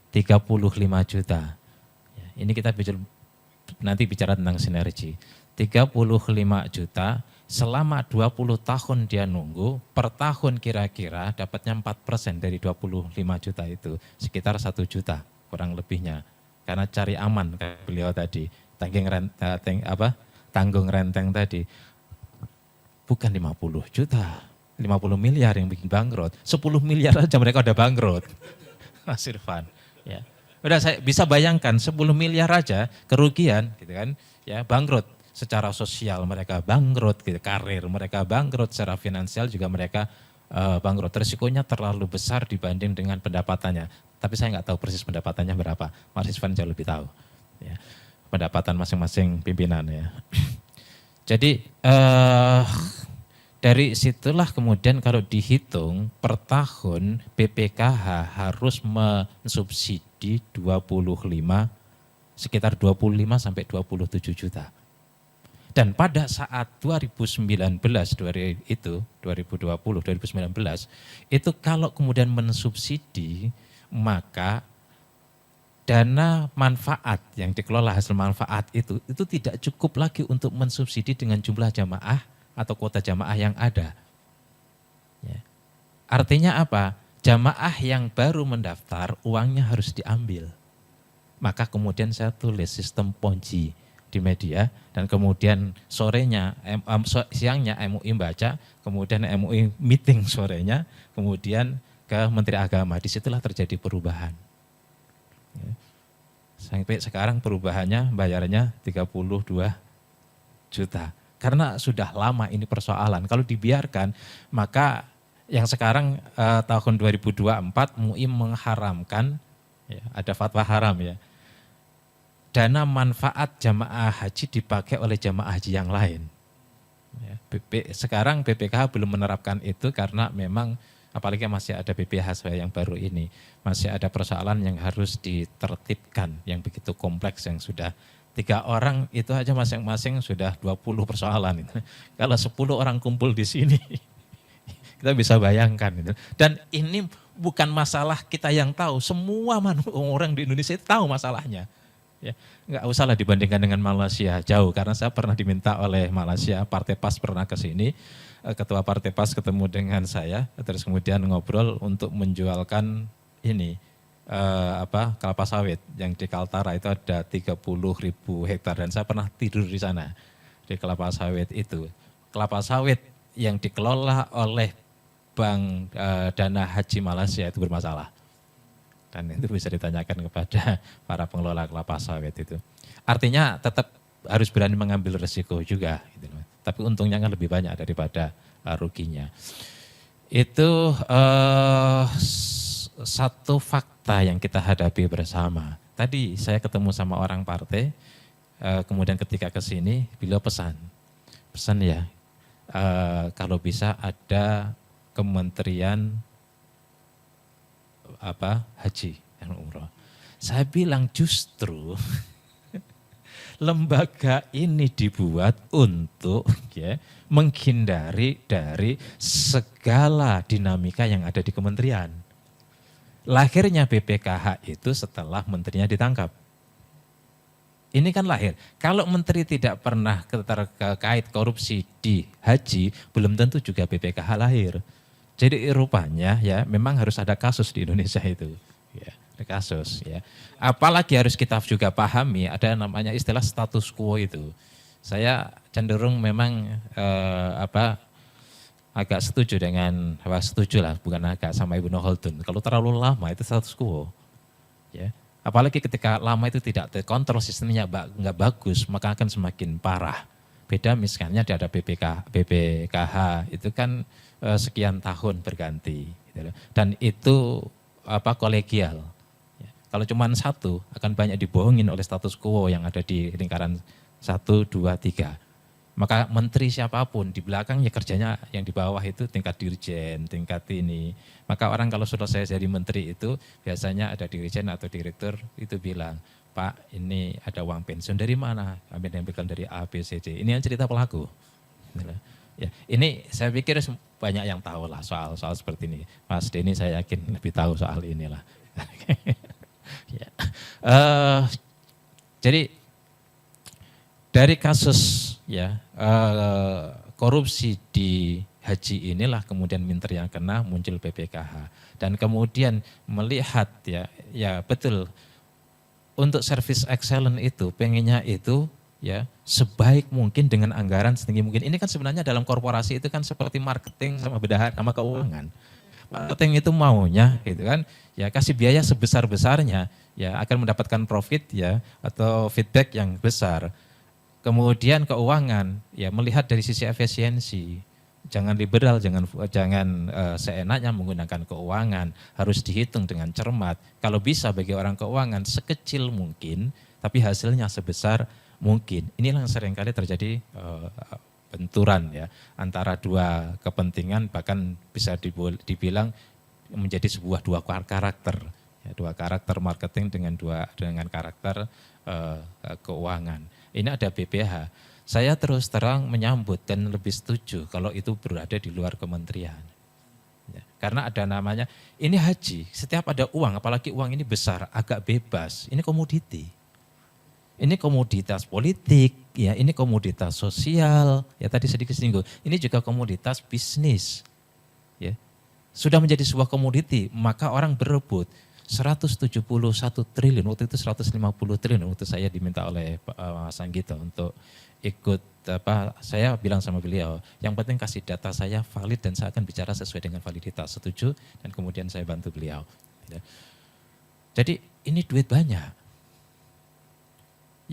35 juta. Ya, ini kita nanti bicara tentang sinergi. 35 juta selama 20 tahun dia nunggu, per tahun kira-kira dapatnya 4% dari 25 juta itu, sekitar 1 juta kurang lebihnya. Karena cari aman kayak beliau tadi, tanggung renteng tadi, bukan 50 juta, 50 miliar yang bikin bangkrut, 10 miliar aja mereka udah bangkrut. Mas Irfan, ya. Udah saya bisa bayangkan 10 miliar aja kerugian gitu kan, ya bangkrut. Secara sosial mereka bangkrut, gitu, karir mereka bangkrut, secara finansial juga mereka bangkrut. Risikonya terlalu besar dibanding dengan pendapatannya. Tapi saya nggak tahu persis pendapatannya berapa. Mas Irfan jauh lebih tahu. Ya. Pendapatan masing-masing pimpinan ya. Jadi dari situlah kemudian kalau dihitung per tahun BPKH harus mensubsidi sekitar 25 sampai 27 juta. Dan pada saat 2019 itu kalau kemudian mensubsidi maka dana manfaat yang dikelola hasil manfaat itu tidak cukup lagi untuk mensubsidi dengan jumlah jamaah atau kuota jamaah yang ada. Ya. Artinya apa? Jamaah yang baru mendaftar uangnya harus diambil. Maka kemudian saya tulis sistem ponzi di media dan kemudian siangnya MUI baca, kemudian MUI meeting sorenya, kemudian ke Menteri Agama. Disitulah terjadi perubahan. Ya. Sampai sekarang perubahannya bayarnya 32 juta. Karena sudah lama ini persoalan. Kalau dibiarkan maka yang sekarang tahun 2024 MUI mengharamkan, ya, ada fatwa haram ya, dana manfaat jamaah haji dipakai oleh jamaah haji yang lain. Ya, sekarang BPKH belum menerapkan itu karena memang apalagi masih ada BPH yang baru ini. Masih ada persoalan yang harus ditertibkan yang begitu kompleks yang sudah 3 orang itu aja masing-masing sudah 20 persoalan. Kalau 10 orang kumpul di sini kita bisa bayangkan. Dan ini bukan masalah kita yang tahu, semua orang di Indonesia itu tahu masalahnya. Ya, nggak usahlah dibandingkan dengan Malaysia jauh karena saya pernah diminta oleh Malaysia, Partai PAS pernah ke sini, ketua Partai PAS ketemu dengan saya, terus kemudian ngobrol untuk menjualkan ini kelapa sawit yang di Kaltara itu ada 30.000 hektar dan saya pernah tidur di sana di kelapa sawit itu. Kelapa sawit yang dikelola oleh Bank Dana Haji Malaysia itu bermasalah. Dan itu bisa ditanyakan kepada para pengelola kelapa sawit itu. Artinya tetap harus berani mengambil resiko juga. Gitu. Tapi untungnya kan lebih banyak daripada ruginya. Itu satu fakta yang kita hadapi bersama. Tadi saya ketemu sama orang partai, kemudian ketika ke sini beliau pesan ya, kalau bisa ada kementerian haji dan umroh. Saya bilang justru lembaga ini dibuat untuk menghindari dari segala dinamika yang ada di kementerian. Lahirnya BPKH itu setelah menterinya ditangkap. Ini kan lahir. Kalau menteri tidak pernah terkait korupsi di haji, belum tentu juga BPKH lahir. Jadi rupanya ya memang harus ada kasus di Indonesia itu. Ya, ada kasus ya. Apalagi harus kita juga pahami ada namanya istilah status quo itu. Saya cenderung memang agak setuju dengan, setuju lah bukan agak sama Ibnu Khaldun. Kalau terlalu lama itu status quo. Ya. Apalagi ketika lama itu tidak terkontrol, sistemnya nggak bagus, maka akan semakin parah. Beda misalnya ada BPKH itu kan sekian tahun berganti. Gitu. Dan itu kolegial. Ya. Kalau cuma satu akan banyak dibohongin oleh status quo yang ada di lingkaran 1, 2, 3. Maka menteri siapapun di belakang ya kerjanya yang di bawah itu tingkat dirjen, tingkat ini. Maka orang kalau selesai jadi menteri itu biasanya ada dirjen atau direktur itu bilang, Pak ini ada uang pensiun dari mana? Kami diambilkan dari A, B, C, D. Ini yang cerita pelaku. Ya, ini saya pikir banyak yang tahu lah soal seperti ini. Mas Denny saya yakin lebih tahu soal inilah. Ya. Jadi dari kasus ya korupsi di haji inilah kemudian menteri yang kena muncul BPKH dan kemudian melihat ya betul untuk service excellent itu pengennya itu ya sebaik mungkin dengan anggaran setinggi mungkin. Ini kan sebenarnya dalam korporasi itu kan seperti marketing sama bendahara sama keuangan. Marketing itu maunya gitu kan ya kasih biaya sebesar-besarnya ya akan mendapatkan profit ya atau feedback yang besar. Kemudian keuangan ya melihat dari sisi efisiensi, jangan liberal, jangan seenaknya menggunakan keuangan, harus dihitung dengan cermat. Kalau bisa bagi orang keuangan sekecil mungkin, tapi hasilnya sebesar mungkin. Inilah yang seringkali terjadi benturan ya antara dua kepentingan, bahkan bisa dibilang menjadi dua karakter, ya, dua karakter marketing dengan karakter keuangan. Ini ada BPH. Saya terus terang menyambut dan lebih setuju kalau itu berada di luar kementerian. Ya, karena ada namanya, ini haji, setiap ada uang, apalagi uang ini besar, agak bebas, ini komoditi. Ini komoditas politik, ya ini komoditas sosial, ya tadi sedikit singgung, ini juga komoditas bisnis. Ya. Sudah menjadi sebuah komoditi, maka orang berebut. 171 triliun, waktu itu 150 triliun, waktu saya diminta oleh Mas Anggito untuk ikut, saya bilang sama beliau, yang penting kasih data saya valid dan saya akan bicara sesuai dengan validitas, setuju, dan kemudian saya bantu beliau. Jadi ini duit banyak.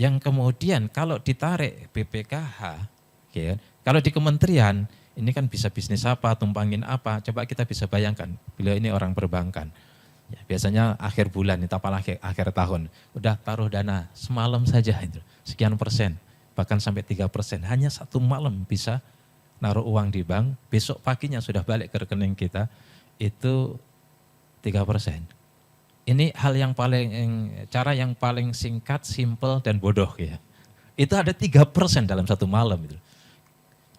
Yang kemudian kalau ditarik BPKH, ya, kalau di kementerian, ini kan bisa bisnis apa, tumpangin apa, coba kita bisa bayangkan, beliau ini orang perbankan. Ya, biasanya akhir bulan, apalagi akhir tahun, udah taruh dana semalam saja itu, sekian persen, bahkan sampai 3%. Hanya satu malam bisa naruh uang di bank, besok paginya sudah balik ke rekening kita, itu 3%. Ini cara yang paling singkat, simple dan bodoh ya. Itu ada 3% dalam satu malam itu.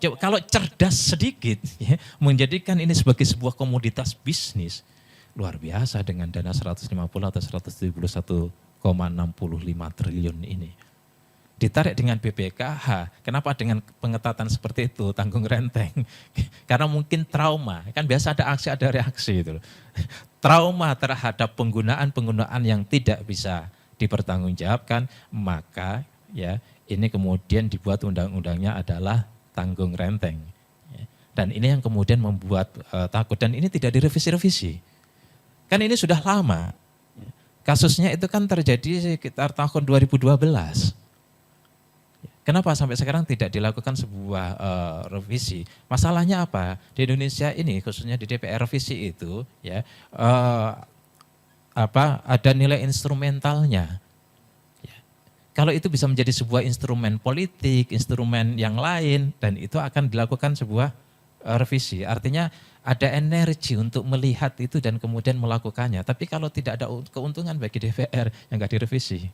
Coba, kalau cerdas sedikit, ya, menjadikan ini sebagai sebuah komoditas bisnis, luar biasa dengan dana 150 atau 171,65 triliun ini. Ditarik dengan BPKH, kenapa dengan pengetatan seperti itu, tanggung renteng? Karena mungkin trauma, kan biasa ada aksi, ada reaksi itu. Trauma terhadap penggunaan yang tidak bisa dipertanggungjawabkan, maka ya ini kemudian dibuat undang-undangnya adalah tanggung renteng. Dan ini yang kemudian membuat takut, dan ini tidak direvisi-revisi. Kan ini sudah lama. Kasusnya itu kan terjadi sekitar tahun 2012. Kenapa sampai sekarang tidak dilakukan sebuah revisi? Masalahnya apa? Di Indonesia ini, khususnya di DPR, revisi itu ya ada nilai instrumentalnya. Ya. Kalau itu bisa menjadi sebuah instrumen politik, instrumen yang lain, dan itu akan dilakukan sebuah revisi. Artinya ada energi untuk melihat itu dan kemudian melakukannya. Tapi kalau tidak ada keuntungan bagi DPR, yang nggak direvisi.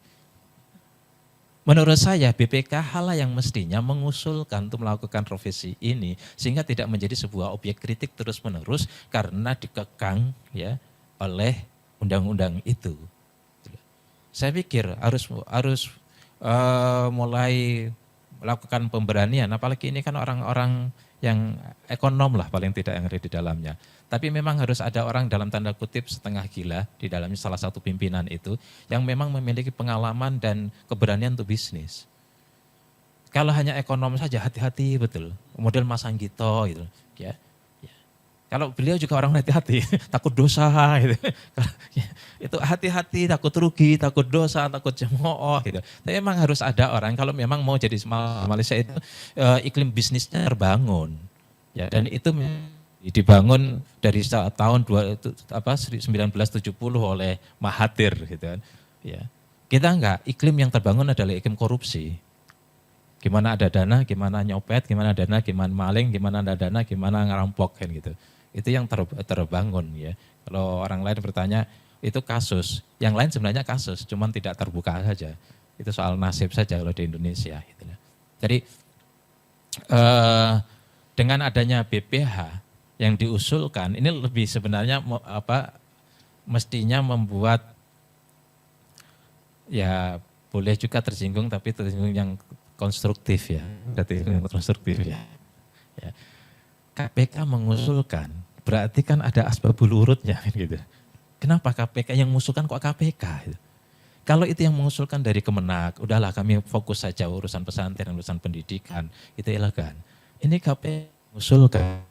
Menurut saya BPKH lah yang mestinya mengusulkan untuk melakukan revisi ini sehingga tidak menjadi sebuah objek kritik terus-menerus karena dikekang ya oleh undang-undang itu. Saya pikir harus mulai melakukan pemberanian, apalagi ini kan orang-orang yang ekonom lah paling tidak yang ada di dalamnya. Tapi memang harus ada orang dalam tanda kutip setengah gila di dalamnya, salah satu pimpinan itu yang memang memiliki pengalaman dan keberanian untuk bisnis. Kalau hanya ekonom saja hati-hati betul. Model Mas Anggito gitu ya. Kalau beliau juga orang hati-hati, takut dosa gitu. Itu hati-hati, takut rugi, takut dosa, takut cemooh gitu. Tapi memang harus ada orang kalau memang mau jadi Malaysia itu iklim bisnisnya terbangun. Ya, dan itu dibangun dari tahun 1970 oleh Mahathir gitu kan. Ya. Kita enggak, iklim yang terbangun adalah iklim korupsi. Gimana ada dana, gimana nyopet, gimana dana, gimana maling, gimana ada dana, gimana ngerampok kan gitu. Itu yang terbangun ya. Kalau orang lain bertanya itu kasus, yang lain sebenarnya kasus, cuman tidak terbuka saja. Itu soal nasib saja kalau di Indonesia. Gitu. Jadi dengan adanya BPH yang diusulkan, ini lebih sebenarnya mestinya membuat ya boleh juga tersinggung, tapi tersinggung yang konstruktif ya, konstruktif ya. KPK mengusulkan, berarti kan ada asbabul urutnya gitu. Kenapa KPK yang mengusulkan kok KPK? Gitu. Kalau itu yang mengusulkan dari Kemenak, udahlah kami fokus saja urusan pesantren, urusan pendidikan, itu elegan. Ini KPK mengusulkan,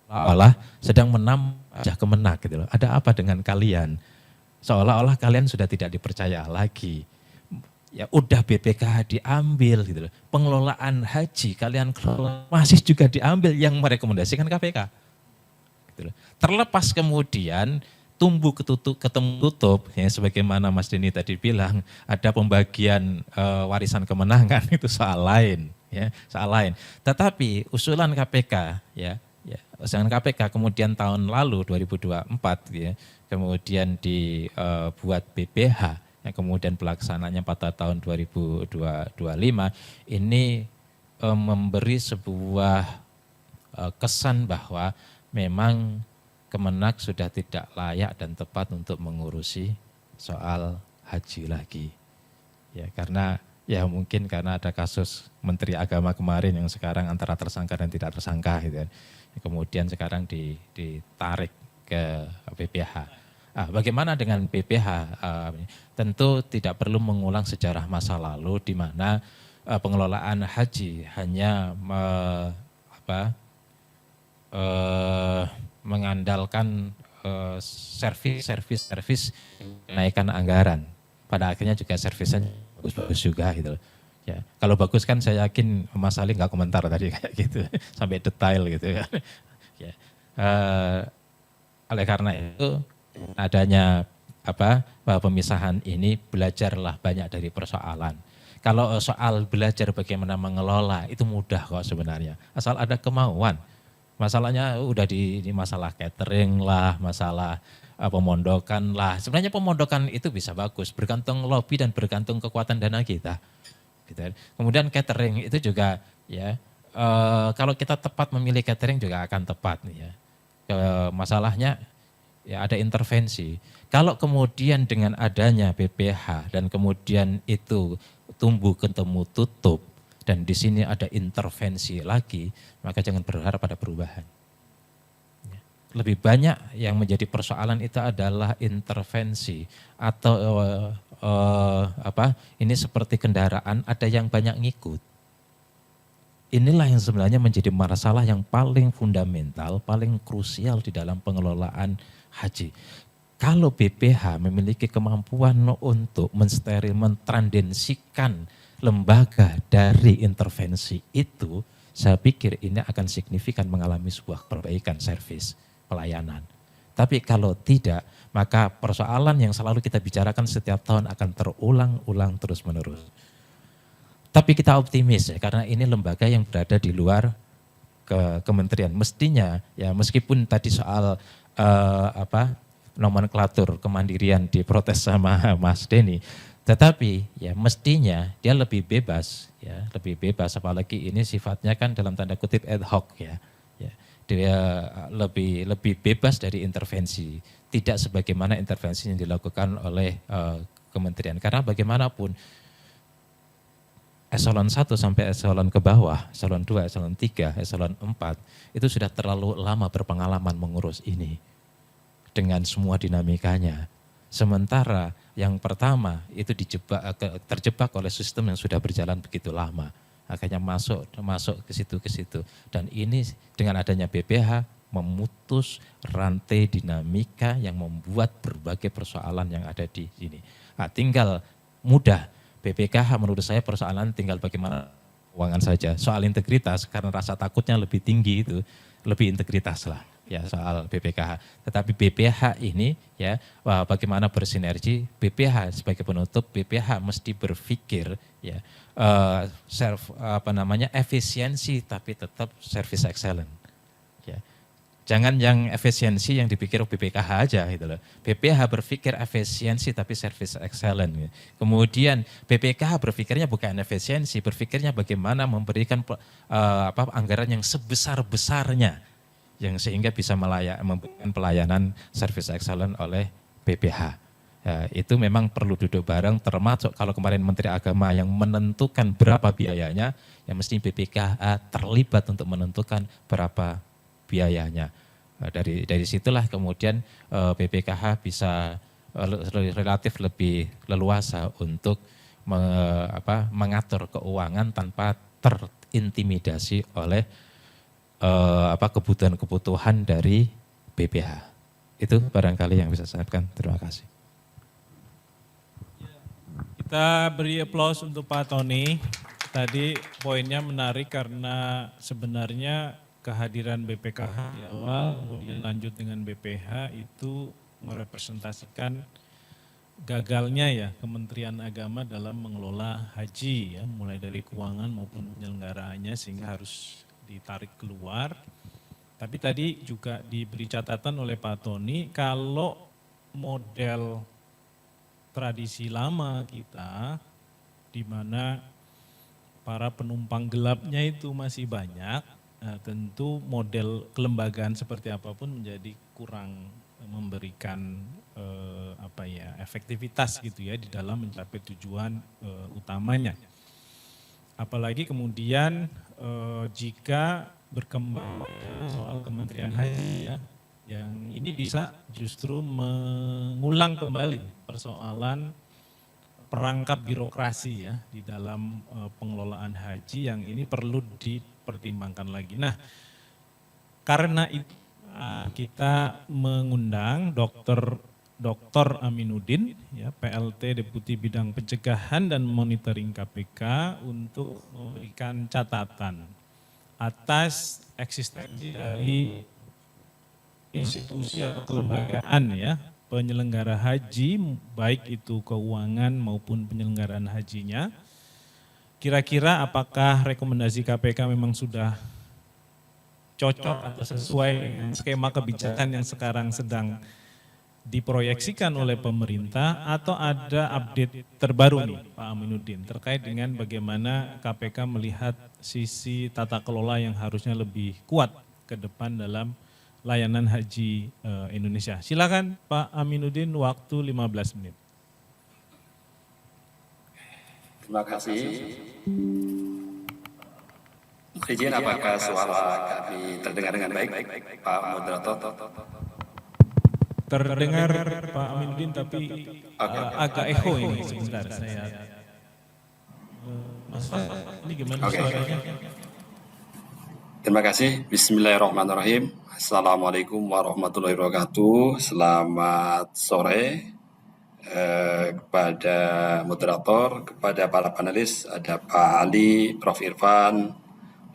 seolah sedang menambah Kemenak gitu loh. Ada apa dengan kalian? Seolah-olah kalian sudah tidak dipercaya lagi. Ya udah BPKH diambil gitu loh. Pengelolaan haji kalian kelola masih juga diambil yang merekomendasikan KPK. Gitu loh. Terlepas kemudian tumbuh ketemu tutup ya sebagaimana Mas Denny tadi bilang ada pembagian warisan kemenangan itu soal lain ya, soal lain. Tetapi usulan KPK ya usulan KPK kemudian tahun lalu 2024 ya kemudian dibuat BPH yang kemudian pelaksananya pada tahun 2025 ini memberi sebuah kesan bahwa memang Kemenak sudah tidak layak dan tepat untuk mengurusi soal haji lagi. Ya karena ya mungkin karena ada kasus Menteri Agama kemarin yang sekarang antara tersangka dan tidak tersangka gitu kan. Kemudian sekarang ditarik ke BPH. Bagaimana dengan BPH? Tentu tidak perlu mengulang sejarah masa lalu di mana pengelolaan haji hanya mengandalkan servis kenaikan anggaran. Pada akhirnya juga servisnya bagus-bagus juga gitu. Ya, kalau bagus kan saya yakin Mas Ali nggak komentar tadi kayak gitu sampai detail gitu kan. Ya. Oleh karena itu adanya pemisahan ini belajarlah banyak dari persoalan. Kalau soal belajar bagaimana mengelola itu mudah kok sebenarnya. Asal ada kemauan. Masalahnya udah di masalah catering lah, masalah pemondokan lah. Sebenarnya pemondokan itu bisa bagus, bergantung lobby dan bergantung kekuatan dana kita. Gitu. Kemudian catering itu juga ya kalau kita tepat memilih catering juga akan tepat nih ya. Masalahnya ya ada intervensi. Kalau kemudian dengan adanya BPH dan kemudian itu tumbuh ketemu tutup dan di sini ada intervensi lagi, maka jangan berharap pada perubahan. Lebih banyak yang menjadi persoalan itu adalah intervensi atau ini seperti kendaraan ada yang banyak ngikut. inilah yang sebenarnya menjadi masalah yang paling fundamental, paling krusial di dalam pengelolaan haji. Kalau BPH memiliki kemampuan untuk mentrandensikan lembaga dari intervensi itu, saya pikir ini akan signifikan mengalami sebuah perbaikan servis pelayanan. Tapi kalau tidak, maka persoalan yang selalu kita bicarakan setiap tahun akan terulang-ulang terus-menerus. Tapi kita optimis ya, karena ini lembaga yang berada di luar kementerian. Mestinya ya, meskipun tadi soal nomenklatur kemandirian diprotes sama Mas Denny, tetapi ya mestinya dia lebih bebas ya, lebih bebas, apalagi ini sifatnya kan dalam tanda kutip ad hoc ya. Dia lebih bebas dari intervensi, tidak sebagaimana intervensi yang dilakukan oleh kementerian. Karena bagaimanapun eselon 1 sampai eselon ke bawah, eselon 2, eselon 3, eselon 4 itu sudah terlalu lama berpengalaman mengurus ini dengan semua dinamikanya. Sementara yang pertama itu terjebak oleh sistem yang sudah berjalan begitu lama. Akhirnya masuk ke situ. Dan ini dengan adanya BPH memutus rantai dinamika yang membuat berbagai persoalan yang ada di sini. Nah, tinggal mudah. BPKH menurut saya persoalan tinggal bagaimana keuangan saja. Soal integritas karena rasa takutnya lebih tinggi itu, lebih integritas lah ya soal BPKH. Tetapi BPH ini ya bagaimana bersinergi, BPH sebagai penutup, BPH mesti berpikir ya efisiensi tapi tetap service excellent. Ya. Jangan yang efisiensi yang dipikir BPKH aja gitu loh. BPH berpikir efisiensi tapi service excellent. Gitu. Kemudian BPKH berpikirnya bukan efisiensi, berpikirnya bagaimana memberikan anggaran yang sebesar-besarnya yang sehingga bisa memberikan pelayanan service excellent oleh BPH. Ya, itu memang perlu duduk bareng, termasuk kalau kemarin Menteri Agama yang menentukan berapa biayanya, ya mesti BPKH terlibat untuk menentukan berapa biayanya. Dari situlah kemudian BPKH bisa relatif lebih leluasa untuk mengatur keuangan tanpa terintimidasi oleh kebutuhan-kebutuhan dari BPH. Itu barangkali yang bisa saya sampaikan. Terima kasih. Kita beri aplaus untuk Pak Tony. Tadi poinnya menarik karena sebenarnya kehadiran BPKH di awal, kemudian lanjut dengan BPH itu merepresentasikan gagalnya ya Kementerian Agama dalam mengelola haji ya, mulai dari keuangan maupun penyelenggaraannya sehingga harus ditarik keluar. Tapi tadi juga diberi catatan oleh Pak Tony, kalau model tradisi lama kita, di mana para penumpang gelapnya itu masih banyak, tentu model kelembagaan seperti apapun menjadi kurang memberikan efektivitas gitu ya di dalam mencapai tujuan utamanya. Apalagi kemudian jika berkembang soal Kementerian Haji ya, yang ini bisa justru mengulang kembali persoalan perangkap birokrasi ya di dalam pengelolaan haji yang ini perlu dipertimbangkan lagi. Nah, karena itu kita mengundang Dr. Aminuddin, ya, PLT Deputi Bidang Pencegahan dan Monitoring KPK untuk memberikan catatan atas eksistensi dari institusi atau kelembagaan ya penyelenggara haji, baik itu keuangan maupun penyelenggaraan hajinya. Kira-kira apakah rekomendasi KPK memang sudah cocok atau sesuai dengan skema kebijakan yang sekarang sedang diproyeksikan oleh pemerintah, atau ada update terbaru nih Pak Aminuddin terkait dengan bagaimana KPK melihat sisi tata kelola yang harusnya lebih kuat ke depan dalam layanan haji Indonesia. Silakan Pak Aminuddin, waktu 15 menit. Terima kasih. Izin apakah suara kami terdengar dengan baik, Pak Moderator? Terdengar Pak Aminuddin tapi agak echo ini sebentar saya. Mas, ini gimana suaranya? Terima kasih. Bismillahirrahmanirrahim. Assalamualaikum warahmatullahi wabarakatuh. Selamat sore kepada moderator, kepada para panelis, ada Pak Ali, Prof. Irfan,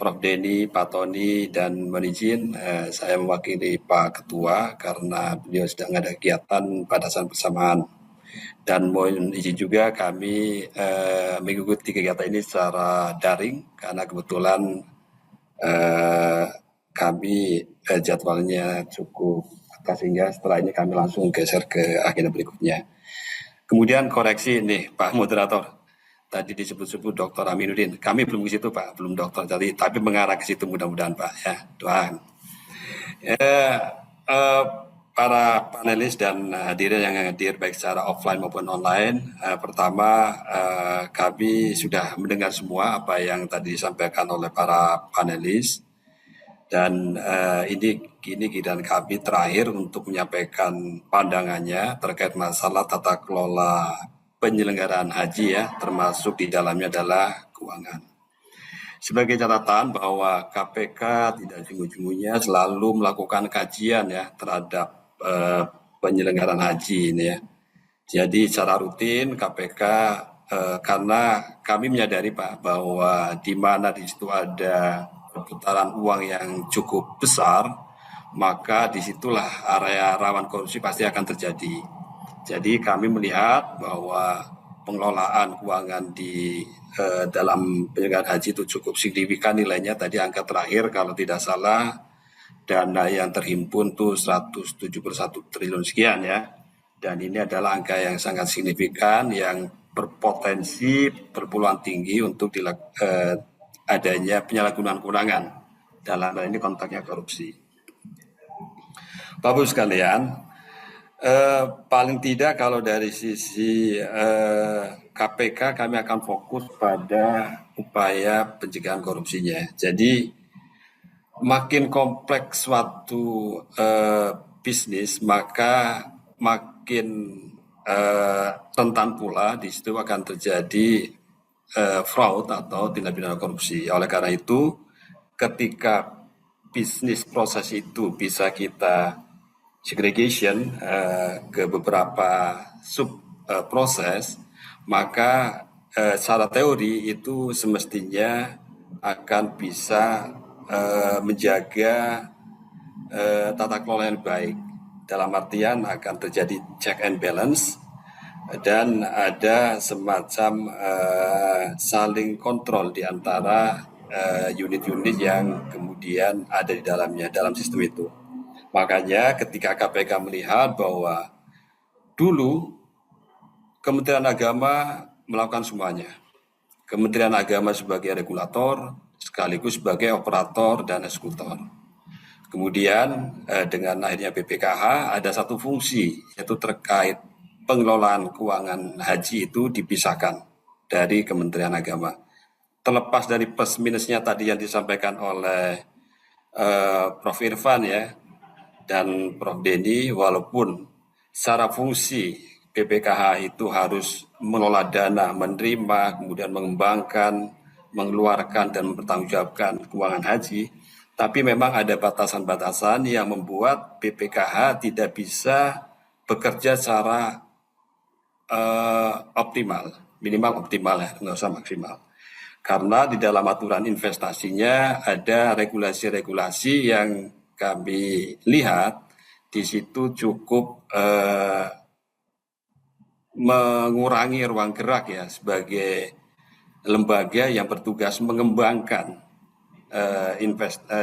Prof. Denny, Pak Tony, dan mohon izin saya mewakili Pak Ketua karena beliau sedang ada kegiatan pada saat bersamaan. Dan mohon izin juga kami mengikuti kegiatan ini secara daring karena kebetulan kami jadwalnya cukup atas sehingga setelah ini kami langsung geser ke agenda berikutnya. Kemudian koreksi nih Pak Moderator, tadi disebut-sebut Dr. Aminuddin, kami belum ke situ Pak, belum dokter tadi, tapi mengarah ke situ mudah-mudahan Pak ya, doakan. Para panelis dan hadirin yang hadir baik secara offline maupun online, pertama kami sudah mendengar semua apa yang tadi disampaikan oleh para panelis dan ini giliran kami terakhir untuk menyampaikan pandangannya terkait masalah tata kelola penyelenggaraan haji ya, termasuk di dalamnya adalah keuangan. Sebagai catatan bahwa KPK tidak jemu-jemunya selalu melakukan kajian ya terhadap penyelenggaraan haji ini ya. Jadi secara rutin KPK karena kami menyadari Pak bahwa di mana di situ ada perputaran uang yang cukup besar, maka disitulah area rawan korupsi pasti akan terjadi. Jadi kami melihat bahwa pengelolaan keuangan di dalam penyelenggaraan haji itu cukup signifikan nilainya. Tadi angka terakhir kalau tidak salah dana yang terhimpun tuh 171 triliun sekian ya. Dan ini adalah angka yang sangat signifikan yang berpotensi berpeluang tinggi untuk adanya penyalahgunaan keuangan. Dalam hal ini konteksnya korupsi. Bapak sekalian, paling tidak kalau dari sisi KPK kami akan fokus pada upaya pencegahan korupsinya. Jadi makin kompleks suatu bisnis, maka makin rentan pula di situ akan terjadi fraud atau tindak pidana korupsi. Oleh karena itu, ketika bisnis proses itu bisa kita segregation ke beberapa sub proses, maka secara teori itu semestinya akan bisa menjaga tata kelola yang baik. Dalam artian akan terjadi check and balance dan ada semacam saling kontrol di antara unit-unit yang kemudian ada di dalamnya dalam sistem itu. Makanya ketika KPK melihat bahwa dulu Kementerian Agama melakukan semuanya. Kementerian Agama sebagai regulator sekaligus sebagai operator dan eksekutor. Kemudian dengan akhirnya BPKH ada satu fungsi yaitu terkait pengelolaan keuangan haji itu dipisahkan dari Kementerian Agama. Terlepas dari plus minusnya tadi yang disampaikan oleh Prof. Irfan ya dan Prof. Denny, walaupun secara fungsi BPKH itu harus mengelola dana, menerima, kemudian mengembangkan, mengeluarkan dan mempertanggungjawabkan keuangan haji, tapi memang ada batasan-batasan yang membuat BPKH tidak bisa bekerja secara optimal, minimal optimal ya, nggak usah maksimal. Karena di dalam aturan investasinya ada regulasi-regulasi yang kami lihat di situ cukup mengurangi ruang gerak ya sebagai lembaga yang bertugas mengembangkan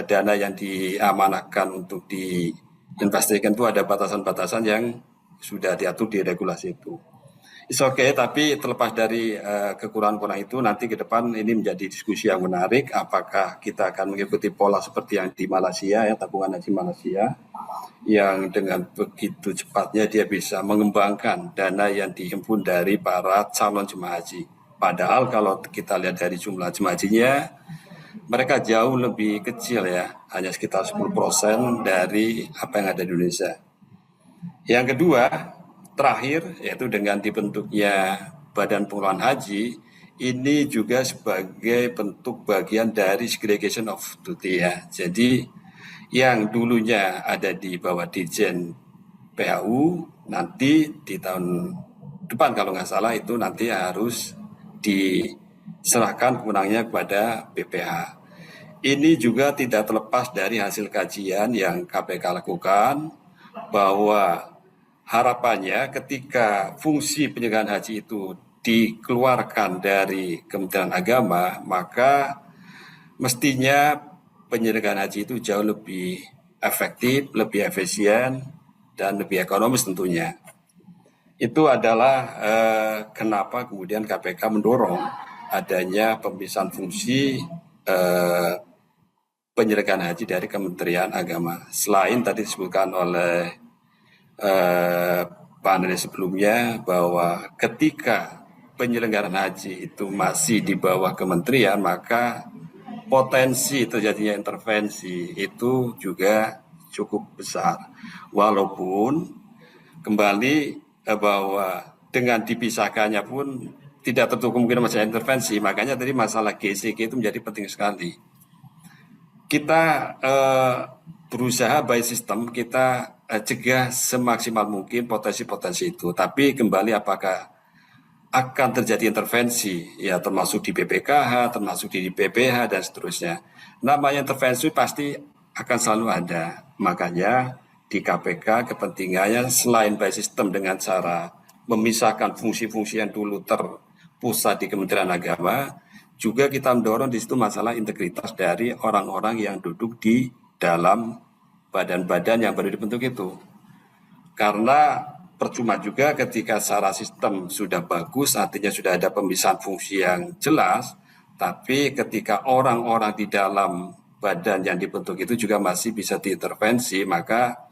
dana yang diamanahkan untuk diinvestasikan itu ada batasan-batasan yang sudah diatur di regulasi itu. It's okay, tapi terlepas dari kekurangan-kekurangan itu nanti ke depan ini menjadi diskusi yang menarik. Apakah kita akan mengikuti pola seperti yang di Malaysia ya, tabungan haji Malaysia, yang dengan begitu cepatnya dia bisa mengembangkan dana yang dihimpun dari para calon jemaah haji. Padahal kalau kita lihat dari jumlah jemaah hajinya, mereka jauh lebih kecil ya, hanya sekitar 10% dari apa yang ada di Indonesia. Yang kedua, terakhir, yaitu dengan dibentuknya Badan Pengelolaan Haji, ini juga sebagai bentuk bagian dari segregation of duty ya. Jadi yang dulunya ada di bawah Dirjen PHU, nanti di tahun depan kalau nggak salah itu nanti harus diserahkan kewenangannya kepada BPH. Ini juga tidak terlepas dari hasil kajian yang KPK lakukan, bahwa harapannya ketika fungsi penyelenggaraan haji itu dikeluarkan dari Kementerian Agama, maka mestinya penyelenggaraan haji itu jauh lebih efektif, lebih efisien, dan lebih ekonomis tentunya. Itu adalah kenapa kemudian KPK mendorong adanya pemisahan fungsi penyelenggaraan haji dari Kementerian Agama. Selain tadi disebutkan oleh panel sebelumnya bahwa ketika penyelenggaraan haji itu masih di bawah kementerian, maka potensi terjadinya intervensi itu juga cukup besar. Walaupun kembali bahwa dengan dipisahkannya pun tidak tertutup kemungkinan masalah intervensi, makanya tadi masalah GCG itu menjadi penting sekali. Kita berusaha by sistem kita cegah semaksimal mungkin potensi-potensi itu. Tapi kembali apakah akan terjadi intervensi, ya termasuk di BPKH, termasuk di BPH dan seterusnya. Namanya intervensi pasti akan selalu ada. Makanya di KPK kepentingannya selain by system dengan cara memisahkan fungsi-fungsi yang dulu terpusat di Kementerian Agama, juga kita mendorong di situ masalah integritas dari orang-orang yang duduk di dalam badan-badan yang baru dibentuk itu. Karena percuma juga ketika secara sistem sudah bagus, artinya sudah ada pemisahan fungsi yang jelas, tapi ketika orang-orang di dalam badan yang dibentuk itu juga masih bisa diintervensi, maka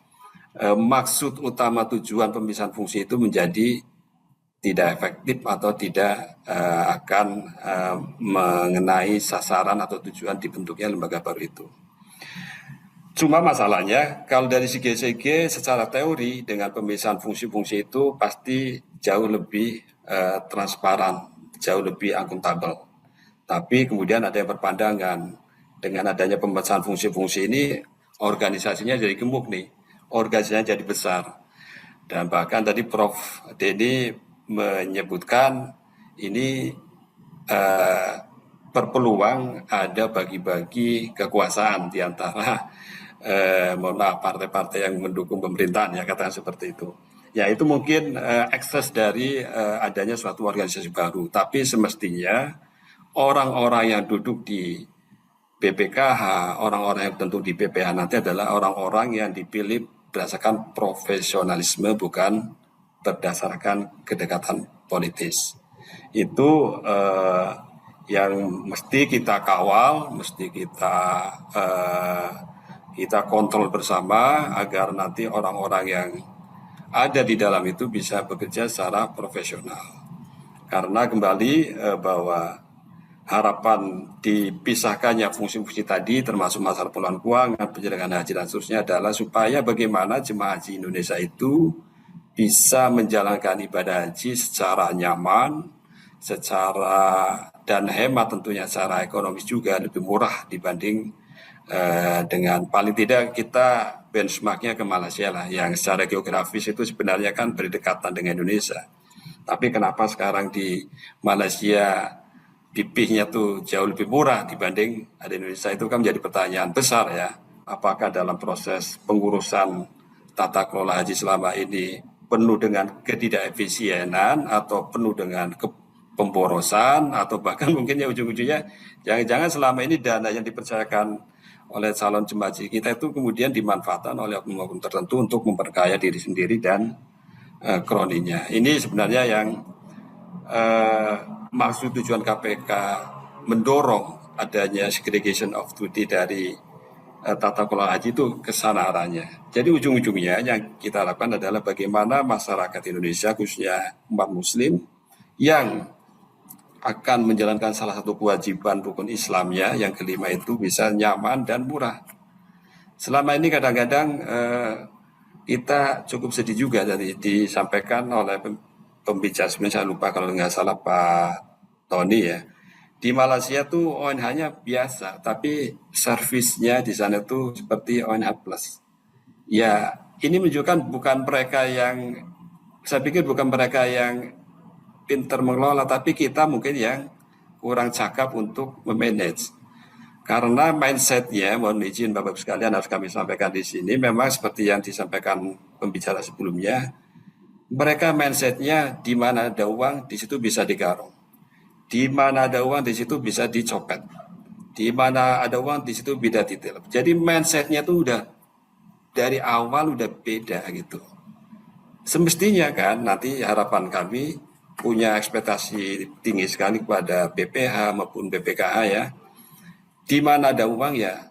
maksud utama tujuan pemisahan fungsi itu menjadi tidak efektif atau tidak akan mengenai sasaran atau tujuan dibentuknya lembaga baru itu. Cuma masalahnya kalau dari segi GCG secara teori dengan pemisahan fungsi-fungsi itu pasti jauh lebih transparan, jauh lebih akuntabel. Tapi kemudian ada yang berpandangan dengan adanya pemisahan fungsi-fungsi ini organisasinya jadi gemuk nih, organisasinya jadi besar. Dan bahkan tadi Prof. Denny menyebutkan ini berpeluang ada bagi-bagi kekuasaan di antara mohon maaf partai-partai yang mendukung pemerintahan, ya katakan seperti itu. Ya itu mungkin ekses dari adanya suatu organisasi baru. Tapi semestinya orang-orang yang duduk di BPKH, orang-orang yang tentu di BPH nanti adalah orang-orang yang dipilih berdasarkan profesionalisme, bukan berdasarkan kedekatan politis. Itu yang mesti kita kawal, mesti kita kontrol bersama agar nanti orang-orang yang ada di dalam itu bisa bekerja secara profesional. Karena kembali bahwa harapan dipisahkannya fungsi-fungsi tadi termasuk masalah pengelolaan keuangan, penyelenggaraan haji dan seterusnya adalah supaya bagaimana jemaah haji Indonesia itu bisa menjalankan ibadah haji secara nyaman, secara dan hemat tentunya secara ekonomis juga lebih murah dibanding dengan paling tidak kita benchmarknya ke Malaysia lah, yang secara geografis itu sebenarnya kan berdekatan dengan Indonesia. Tapi kenapa sekarang di Malaysia BP-nya tuh jauh lebih murah dibanding ada Indonesia, itu kan menjadi pertanyaan besar ya. Apakah dalam proses pengurusan tata kelola haji selama ini penuh dengan ketidakefisienan atau penuh dengan pemborosan, atau bahkan mungkin ya ujung-ujungnya jangan-jangan selama ini dana yang dipercayakan oleh calon jemaah haji kita itu kemudian dimanfaatkan oleh oknum-oknum tertentu untuk memperkaya diri sendiri dan kroninya. Ini sebenarnya yang maksud tujuan KPK mendorong adanya segregation of duty dari tata kelola haji itu kesana arahnya. Jadi ujung-ujungnya yang kita lakukan adalah bagaimana masyarakat Indonesia khususnya umat muslim yang akan menjalankan salah satu kewajiban rukun Islamnya, yang kelima itu bisa nyaman dan murah. Selama ini kadang-kadang kita cukup sedih juga dari disampaikan oleh pembicara, saya lupa kalau nggak salah Pak Tony ya. Di Malaysia tuh ONH-nya biasa, tapi servisnya di sana tuh seperti ONH plus. Ya, ini menunjukkan bukan mereka yang, saya pikir bukan mereka yang pinter mengelola, tapi kita mungkin yang kurang cakap untuk memanage. Karena mindsetnya, mohon izin Bapak sekalian harus kami sampaikan di sini, memang seperti yang disampaikan pembicara sebelumnya, mereka mindsetnya di mana ada uang, di situ bisa digarong. Di mana ada uang, di situ bisa dicopet. Di mana ada uang, di situ bisa detail. Jadi mindsetnya itu udah dari awal udah beda gitu. Semestinya kan nanti harapan kami punya ekspektasi tinggi sekali kepada BPH maupun BPKH ya. Di mana ada uang ya,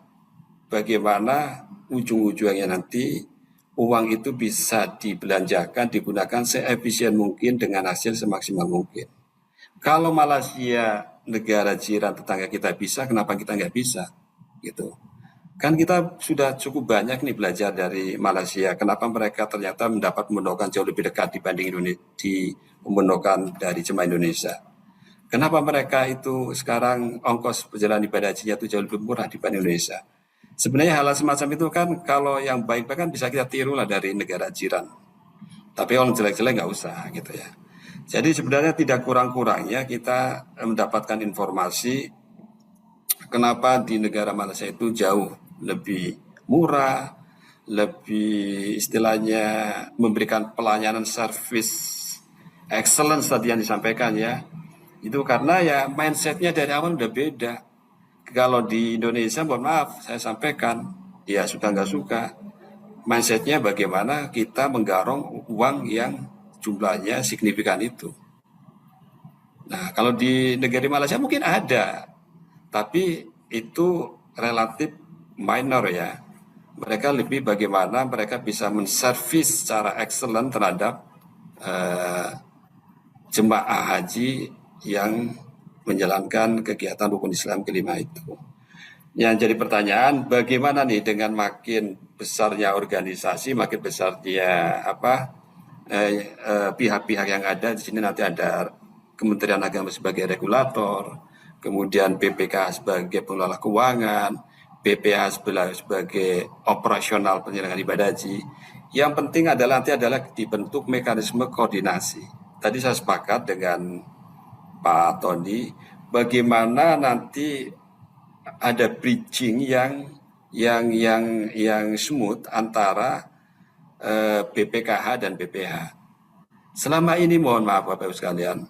bagaimana ujung-ujungnya nanti uang itu bisa dibelanjakan, digunakan seefisien mungkin dengan hasil semaksimal mungkin. Kalau Malaysia negara jiran tetangga kita bisa, kenapa kita nggak bisa? Gitu. Kan kita sudah cukup banyak nih belajar dari Malaysia. Kenapa mereka ternyata mendapat pemondokan jauh lebih dekat dibanding Indonesia, di pemondokan dari jemaah Indonesia. Kenapa mereka itu sekarang ongkos perjalanan ibadah hajinya itu jauh lebih murah dibanding Indonesia? Sebenarnya hal semacam itu kan kalau yang baik-baik kan bisa kita tiru lah dari negara jiran. Tapi orang jelek-jelek nggak usah gitu ya. Jadi sebenarnya tidak kurang-kurangnya kita mendapatkan informasi kenapa di negara Malaysia itu jauh lebih murah, lebih istilahnya memberikan pelayanan service excellence tadi yang disampaikan ya. Itu karena ya mindsetnya dari awal udah beda. Kalau di Indonesia, mohon maaf, saya sampaikan, ya suka nggak suka. Mindsetnya bagaimana kita menggarong uang yang jumlahnya signifikan itu. Nah, kalau di negara Malaysia mungkin ada, tapi itu relatif minor ya. Mereka lebih bagaimana mereka bisa menservis secara excellent terhadap jemaah haji yang menjalankan kegiatan rukun Islam kelima itu. Yang jadi pertanyaan, bagaimana nih dengan makin besarnya organisasi, makin besarnya pihak-pihak yang ada di sini, nanti ada Kementerian Agama sebagai regulator, kemudian BPK sebagai pengelola keuangan, BPH sebagai operasional penyelenggaraan ibadah haji. Yang penting adalah nanti adalah dibentuk mekanisme koordinasi. Tadi saya sepakat dengan Pak Tony, bagaimana nanti ada bridging yang smooth antara BPKH dan BPH. Selama ini mohon maaf Bapak Ibu sekalian,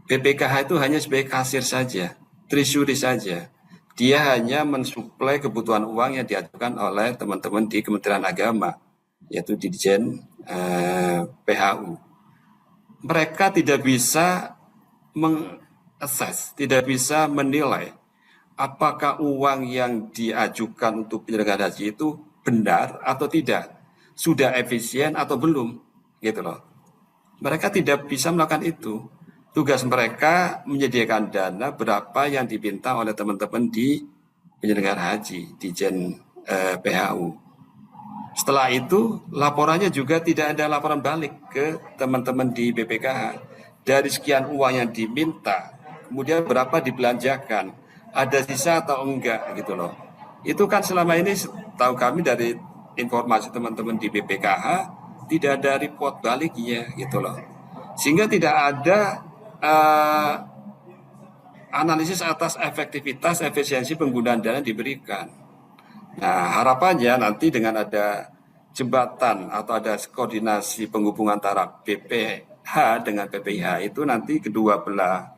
BPKH itu hanya sebagai kasir saja, treasury saja. Dia hanya mensuplai kebutuhan uang yang diajukan oleh teman-teman di Kementerian Agama, yaitu Dirjen PHU. Mereka tidak bisa mengakses, tidak bisa menilai apakah uang yang diajukan untuk penyelenggaraan haji itu benar atau tidak, sudah efisien atau belum, gitu loh. Mereka tidak bisa melakukan itu. Tugas mereka menyediakan dana berapa yang diminta oleh teman-teman di penyelenggara haji, di PHU. Setelah itu laporannya juga tidak ada laporan balik ke teman-teman di BPKH. Dari sekian uang yang diminta, kemudian berapa dibelanjakan, ada sisa atau enggak gitu loh. Itu kan selama ini tahu kami dari informasi teman-teman di BPKH tidak ada report baliknya gitu loh. Sehingga tidak ada analisis atas efektivitas, efisiensi penggunaan dana diberikan. Nah, harapannya nanti dengan ada jembatan atau ada koordinasi penghubungan antara BPH dengan PPIH itu nanti kedua belah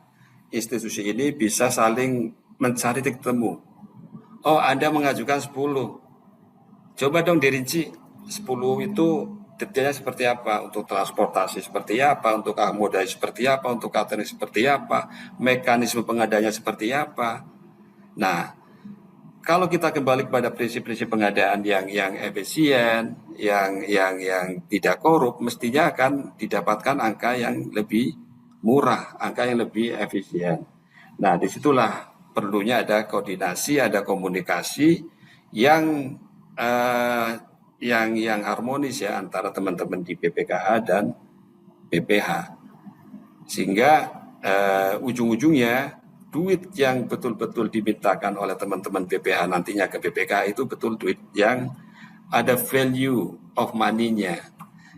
institusi ini bisa saling mencari titik temu. Oh, Anda mengajukan 10. Coba dong dirinci 10 itu detailnya seperti apa, untuk transportasi seperti apa, untuk akomodasi seperti apa, untuk catering seperti apa, mekanisme pengadanya seperti apa. Nah, kalau kita kembali kepada prinsip-prinsip pengadaan yang efisien, yang tidak korup, mestinya akan didapatkan angka yang lebih murah, angka yang lebih efisien. Nah, disitulah perlunya ada koordinasi, ada komunikasi yang harmonis ya antara teman-teman di BPKH dan BPH. Sehingga ujung-ujungnya duit yang betul-betul dimintakan oleh teman-teman BPH nantinya ke BPK itu betul duit yang ada value of money-nya.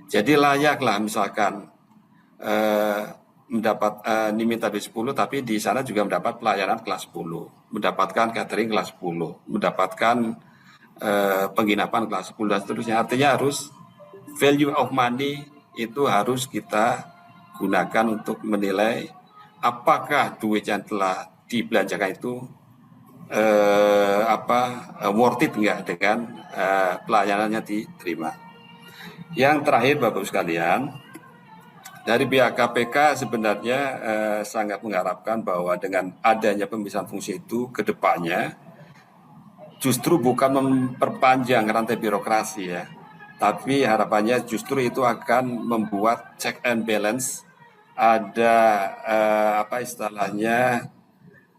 Jadi layaklah misalkan diminta duit 10 tapi di sana juga mendapat pelayanan kelas 10, mendapatkan catering kelas 10, mendapatkan penginapan kelas 10 dan seterusnya. Artinya harus value of money itu harus kita gunakan untuk menilai apakah duit yang telah dibelanjakan itu worth it enggak dengan pelayanannya diterima. Yang terakhir Bapak Ibu sekalian, dari pihak KPK sebenarnya sangat mengharapkan bahwa dengan adanya pemisahan fungsi itu ke depannya justru bukan memperpanjang rantai birokrasi ya, tapi harapannya justru itu akan membuat check and balance, ada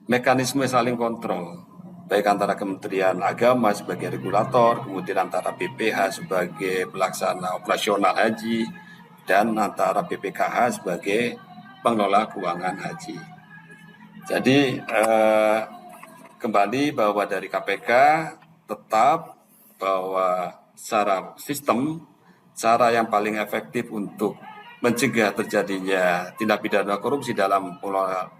mekanisme saling kontrol, baik antara Kementerian Agama sebagai regulator, kemudian antara BPH sebagai pelaksana operasional haji, dan antara BPKH sebagai pengelola keuangan haji. Jadi kembali bahwa dari KPK tetap bahwa secara sistem, cara yang paling efektif untuk mencegah terjadinya tindak pidana korupsi dalam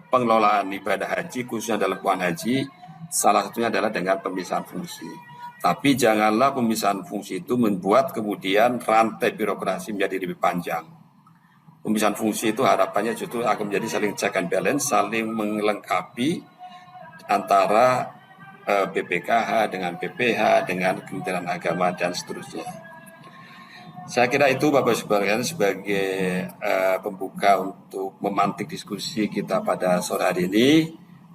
pengelolaan ibadah haji, khususnya dalam keuangan haji, salah satunya adalah dengan pemisahan fungsi. Tapi janganlah pemisahan fungsi itu membuat kemudian rantai birokrasi menjadi lebih panjang. Pemisahan fungsi itu harapannya justru akan menjadi saling check and balance, saling melengkapi antara BPKH dengan BPH, dengan Kementerian Agama, dan seterusnya. Saya kira itu Bapak Ibu sekalian sebagai pembuka untuk memantik diskusi kita pada sore hari ini.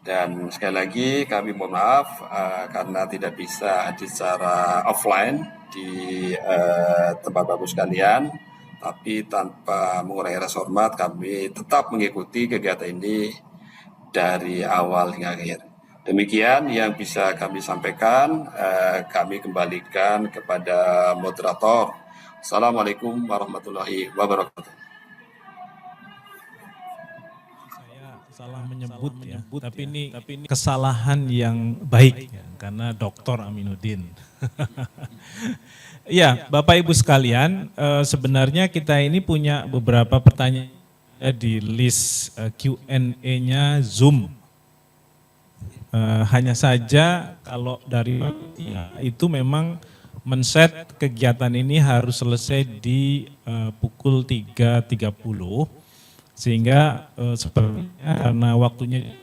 Dan sekali lagi kami mohon maaf karena tidak bisa hadir secara offline di tempat Bapak Ibu sekalian. Tapi tanpa mengurangi rasa hormat kami tetap mengikuti kegiatan ini dari awal hingga akhir. Demikian yang bisa kami sampaikan, kami kembalikan kepada moderator. Assalamualaikum warahmatullahi wabarakatuh. Saya salah menyebut ya, tapi ini kesalahan yang baik ya, karena Dr. Aminuddin. Ya, Bapak Ibu sekalian, sebenarnya kita ini punya beberapa pertanyaan di list Q&A-nya Zoom. Hanya saja kalau dari itu memang men-set kegiatan ini harus selesai di pukul 3.30 sehingga sepertinya karena waktunya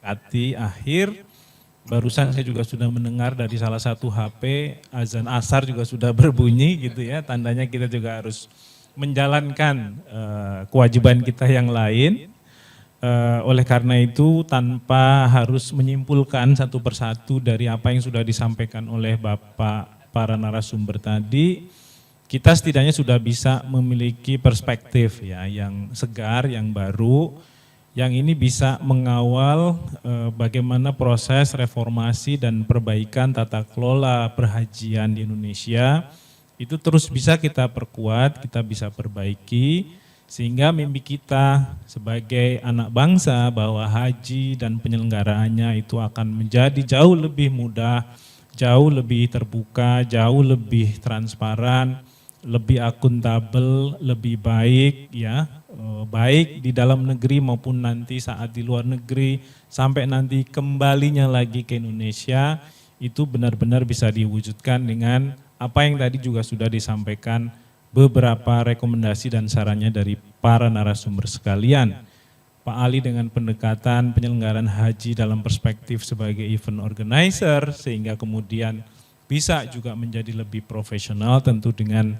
akhir, barusan saya juga sudah mendengar dari salah satu HP azan asar juga sudah berbunyi gitu ya, tandanya kita juga harus menjalankan kewajiban kita yang lain. Oleh karena itu tanpa harus menyimpulkan satu persatu dari apa yang sudah disampaikan oleh Bapak para narasumber tadi, kita setidaknya sudah bisa memiliki perspektif ya yang segar, yang baru, yang ini bisa mengawal bagaimana proses reformasi dan perbaikan tata kelola perhajian di Indonesia itu terus bisa kita perkuat, kita bisa perbaiki, sehingga mimpi kita sebagai anak bangsa bahwa haji dan penyelenggaraannya itu akan menjadi jauh lebih mudah, jauh lebih terbuka, jauh lebih transparan, lebih akuntabel, lebih baik ya, baik di dalam negeri maupun nanti saat di luar negeri, sampai nanti kembalinya lagi ke Indonesia, itu benar-benar bisa diwujudkan dengan apa yang tadi juga sudah disampaikan beberapa rekomendasi dan sarannya dari para narasumber sekalian. Pak Ali dengan pendekatan penyelenggaraan haji dalam perspektif sebagai event organizer sehingga kemudian bisa juga menjadi lebih profesional, tentu dengan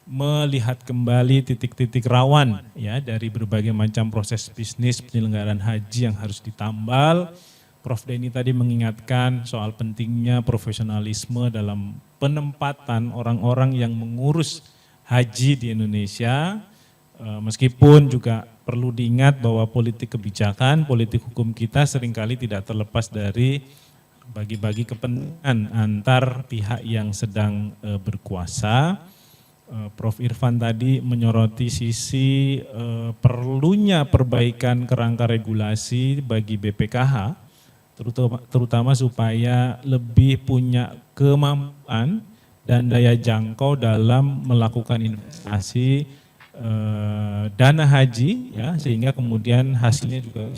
melihat kembali titik-titik rawan ya dari berbagai macam proses bisnis penyelenggaraan haji yang harus ditambal. Prof. Denny tadi mengingatkan soal pentingnya profesionalisme dalam penempatan orang-orang yang mengurus haji di Indonesia, meskipun juga perlu diingat bahwa politik kebijakan, politik hukum kita seringkali tidak terlepas dari bagi-bagi kepentingan antar pihak yang sedang berkuasa. Prof. Irfan tadi menyoroti sisi perlunya perbaikan kerangka regulasi bagi BPKH, terutama supaya lebih punya kemampuan dan daya jangkau dalam melakukan investasi dana haji, ya, sehingga kemudian hasilnya juga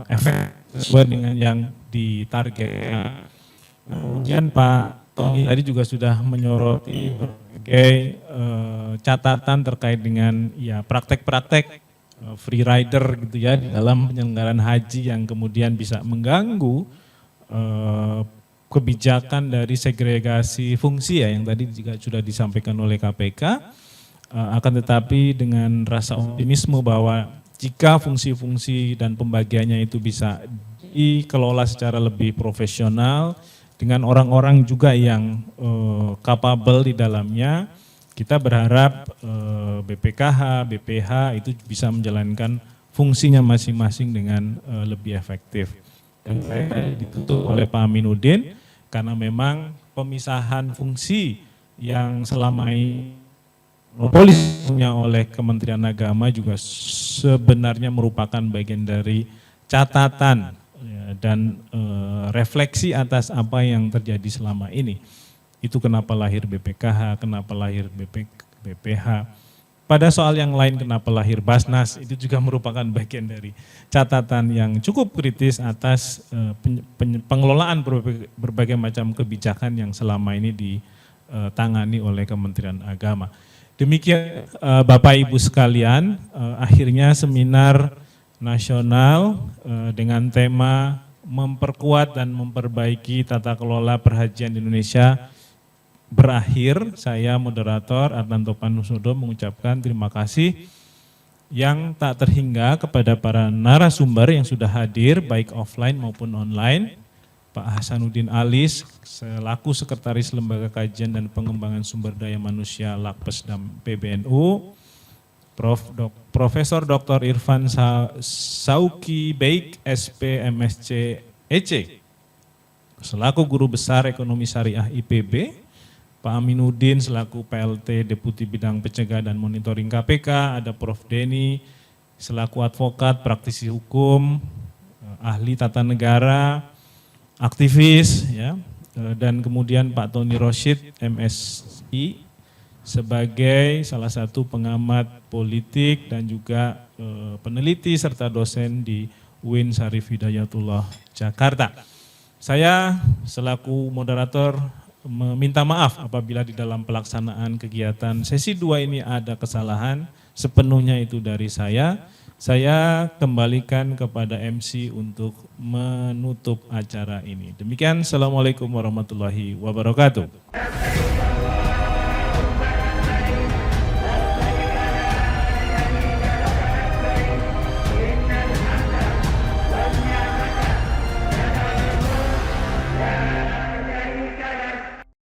efek sesuai dengan yang ditargetkan. Kemudian Pak Tony tadi juga sudah menyoroti berbagai catatan terkait dengan ya praktek-praktek free rider gitu ya di dalam penyelenggaraan haji yang kemudian bisa mengganggu kebijakan dari segregasi fungsi ya yang tadi juga sudah disampaikan oleh KPK. Akan tetapi dengan rasa optimisme bahwa jika fungsi-fungsi dan pembagiannya itu bisa dikelola secara lebih profesional dengan orang-orang juga yang capable di dalamnya, kita berharap BPKH, BPH itu bisa menjalankan fungsinya masing-masing dengan lebih efektif. Dan saya ditutup oleh Pak Aminuddin karena memang pemisahan fungsi yang selama ini monopolis punya oleh Kementerian Agama juga sebenarnya merupakan bagian dari catatan ya, dan refleksi atas apa yang terjadi selama ini. Itu kenapa lahir BPKH, kenapa lahir BPH. Pada soal yang lain kenapa lahir Basnas, itu juga merupakan bagian dari catatan yang cukup kritis atas pengelolaan berbagai macam kebijakan yang selama ini ditangani oleh Kementerian Agama. Demikian Bapak Ibu sekalian, akhirnya seminar nasional dengan tema memperkuat dan memperbaiki tata kelola perhajian di Indonesia berakhir. Saya moderator Adnan Topanusodo mengucapkan terima kasih yang tak terhingga kepada para narasumber yang sudah hadir baik offline maupun online. Pak Hasanuddin Alis selaku Sekretaris Lembaga Kajian dan Pengembangan Sumber Daya Manusia Lakpesdam PBNU, Profesor Dr. Irfan Sauki Baik SP MSc EC selaku Guru Besar Ekonomi Syariah IPB, Pak Aminuddin selaku PLT Deputi Bidang Pencegahan dan Monitoring KPK, ada Prof. Denny selaku advokat, praktisi hukum, ahli tata negara, aktivis, ya, dan kemudian Pak Tony Roshid MSI sebagai salah satu pengamat politik dan juga peneliti serta dosen di UIN Syarif Hidayatullah Jakarta. Saya selaku moderator meminta maaf apabila di dalam pelaksanaan kegiatan sesi 2 ini ada kesalahan, sepenuhnya itu dari saya. Saya kembalikan kepada MC untuk menutup acara ini. Demikian, Assalamualaikum warahmatullahi wabarakatuh.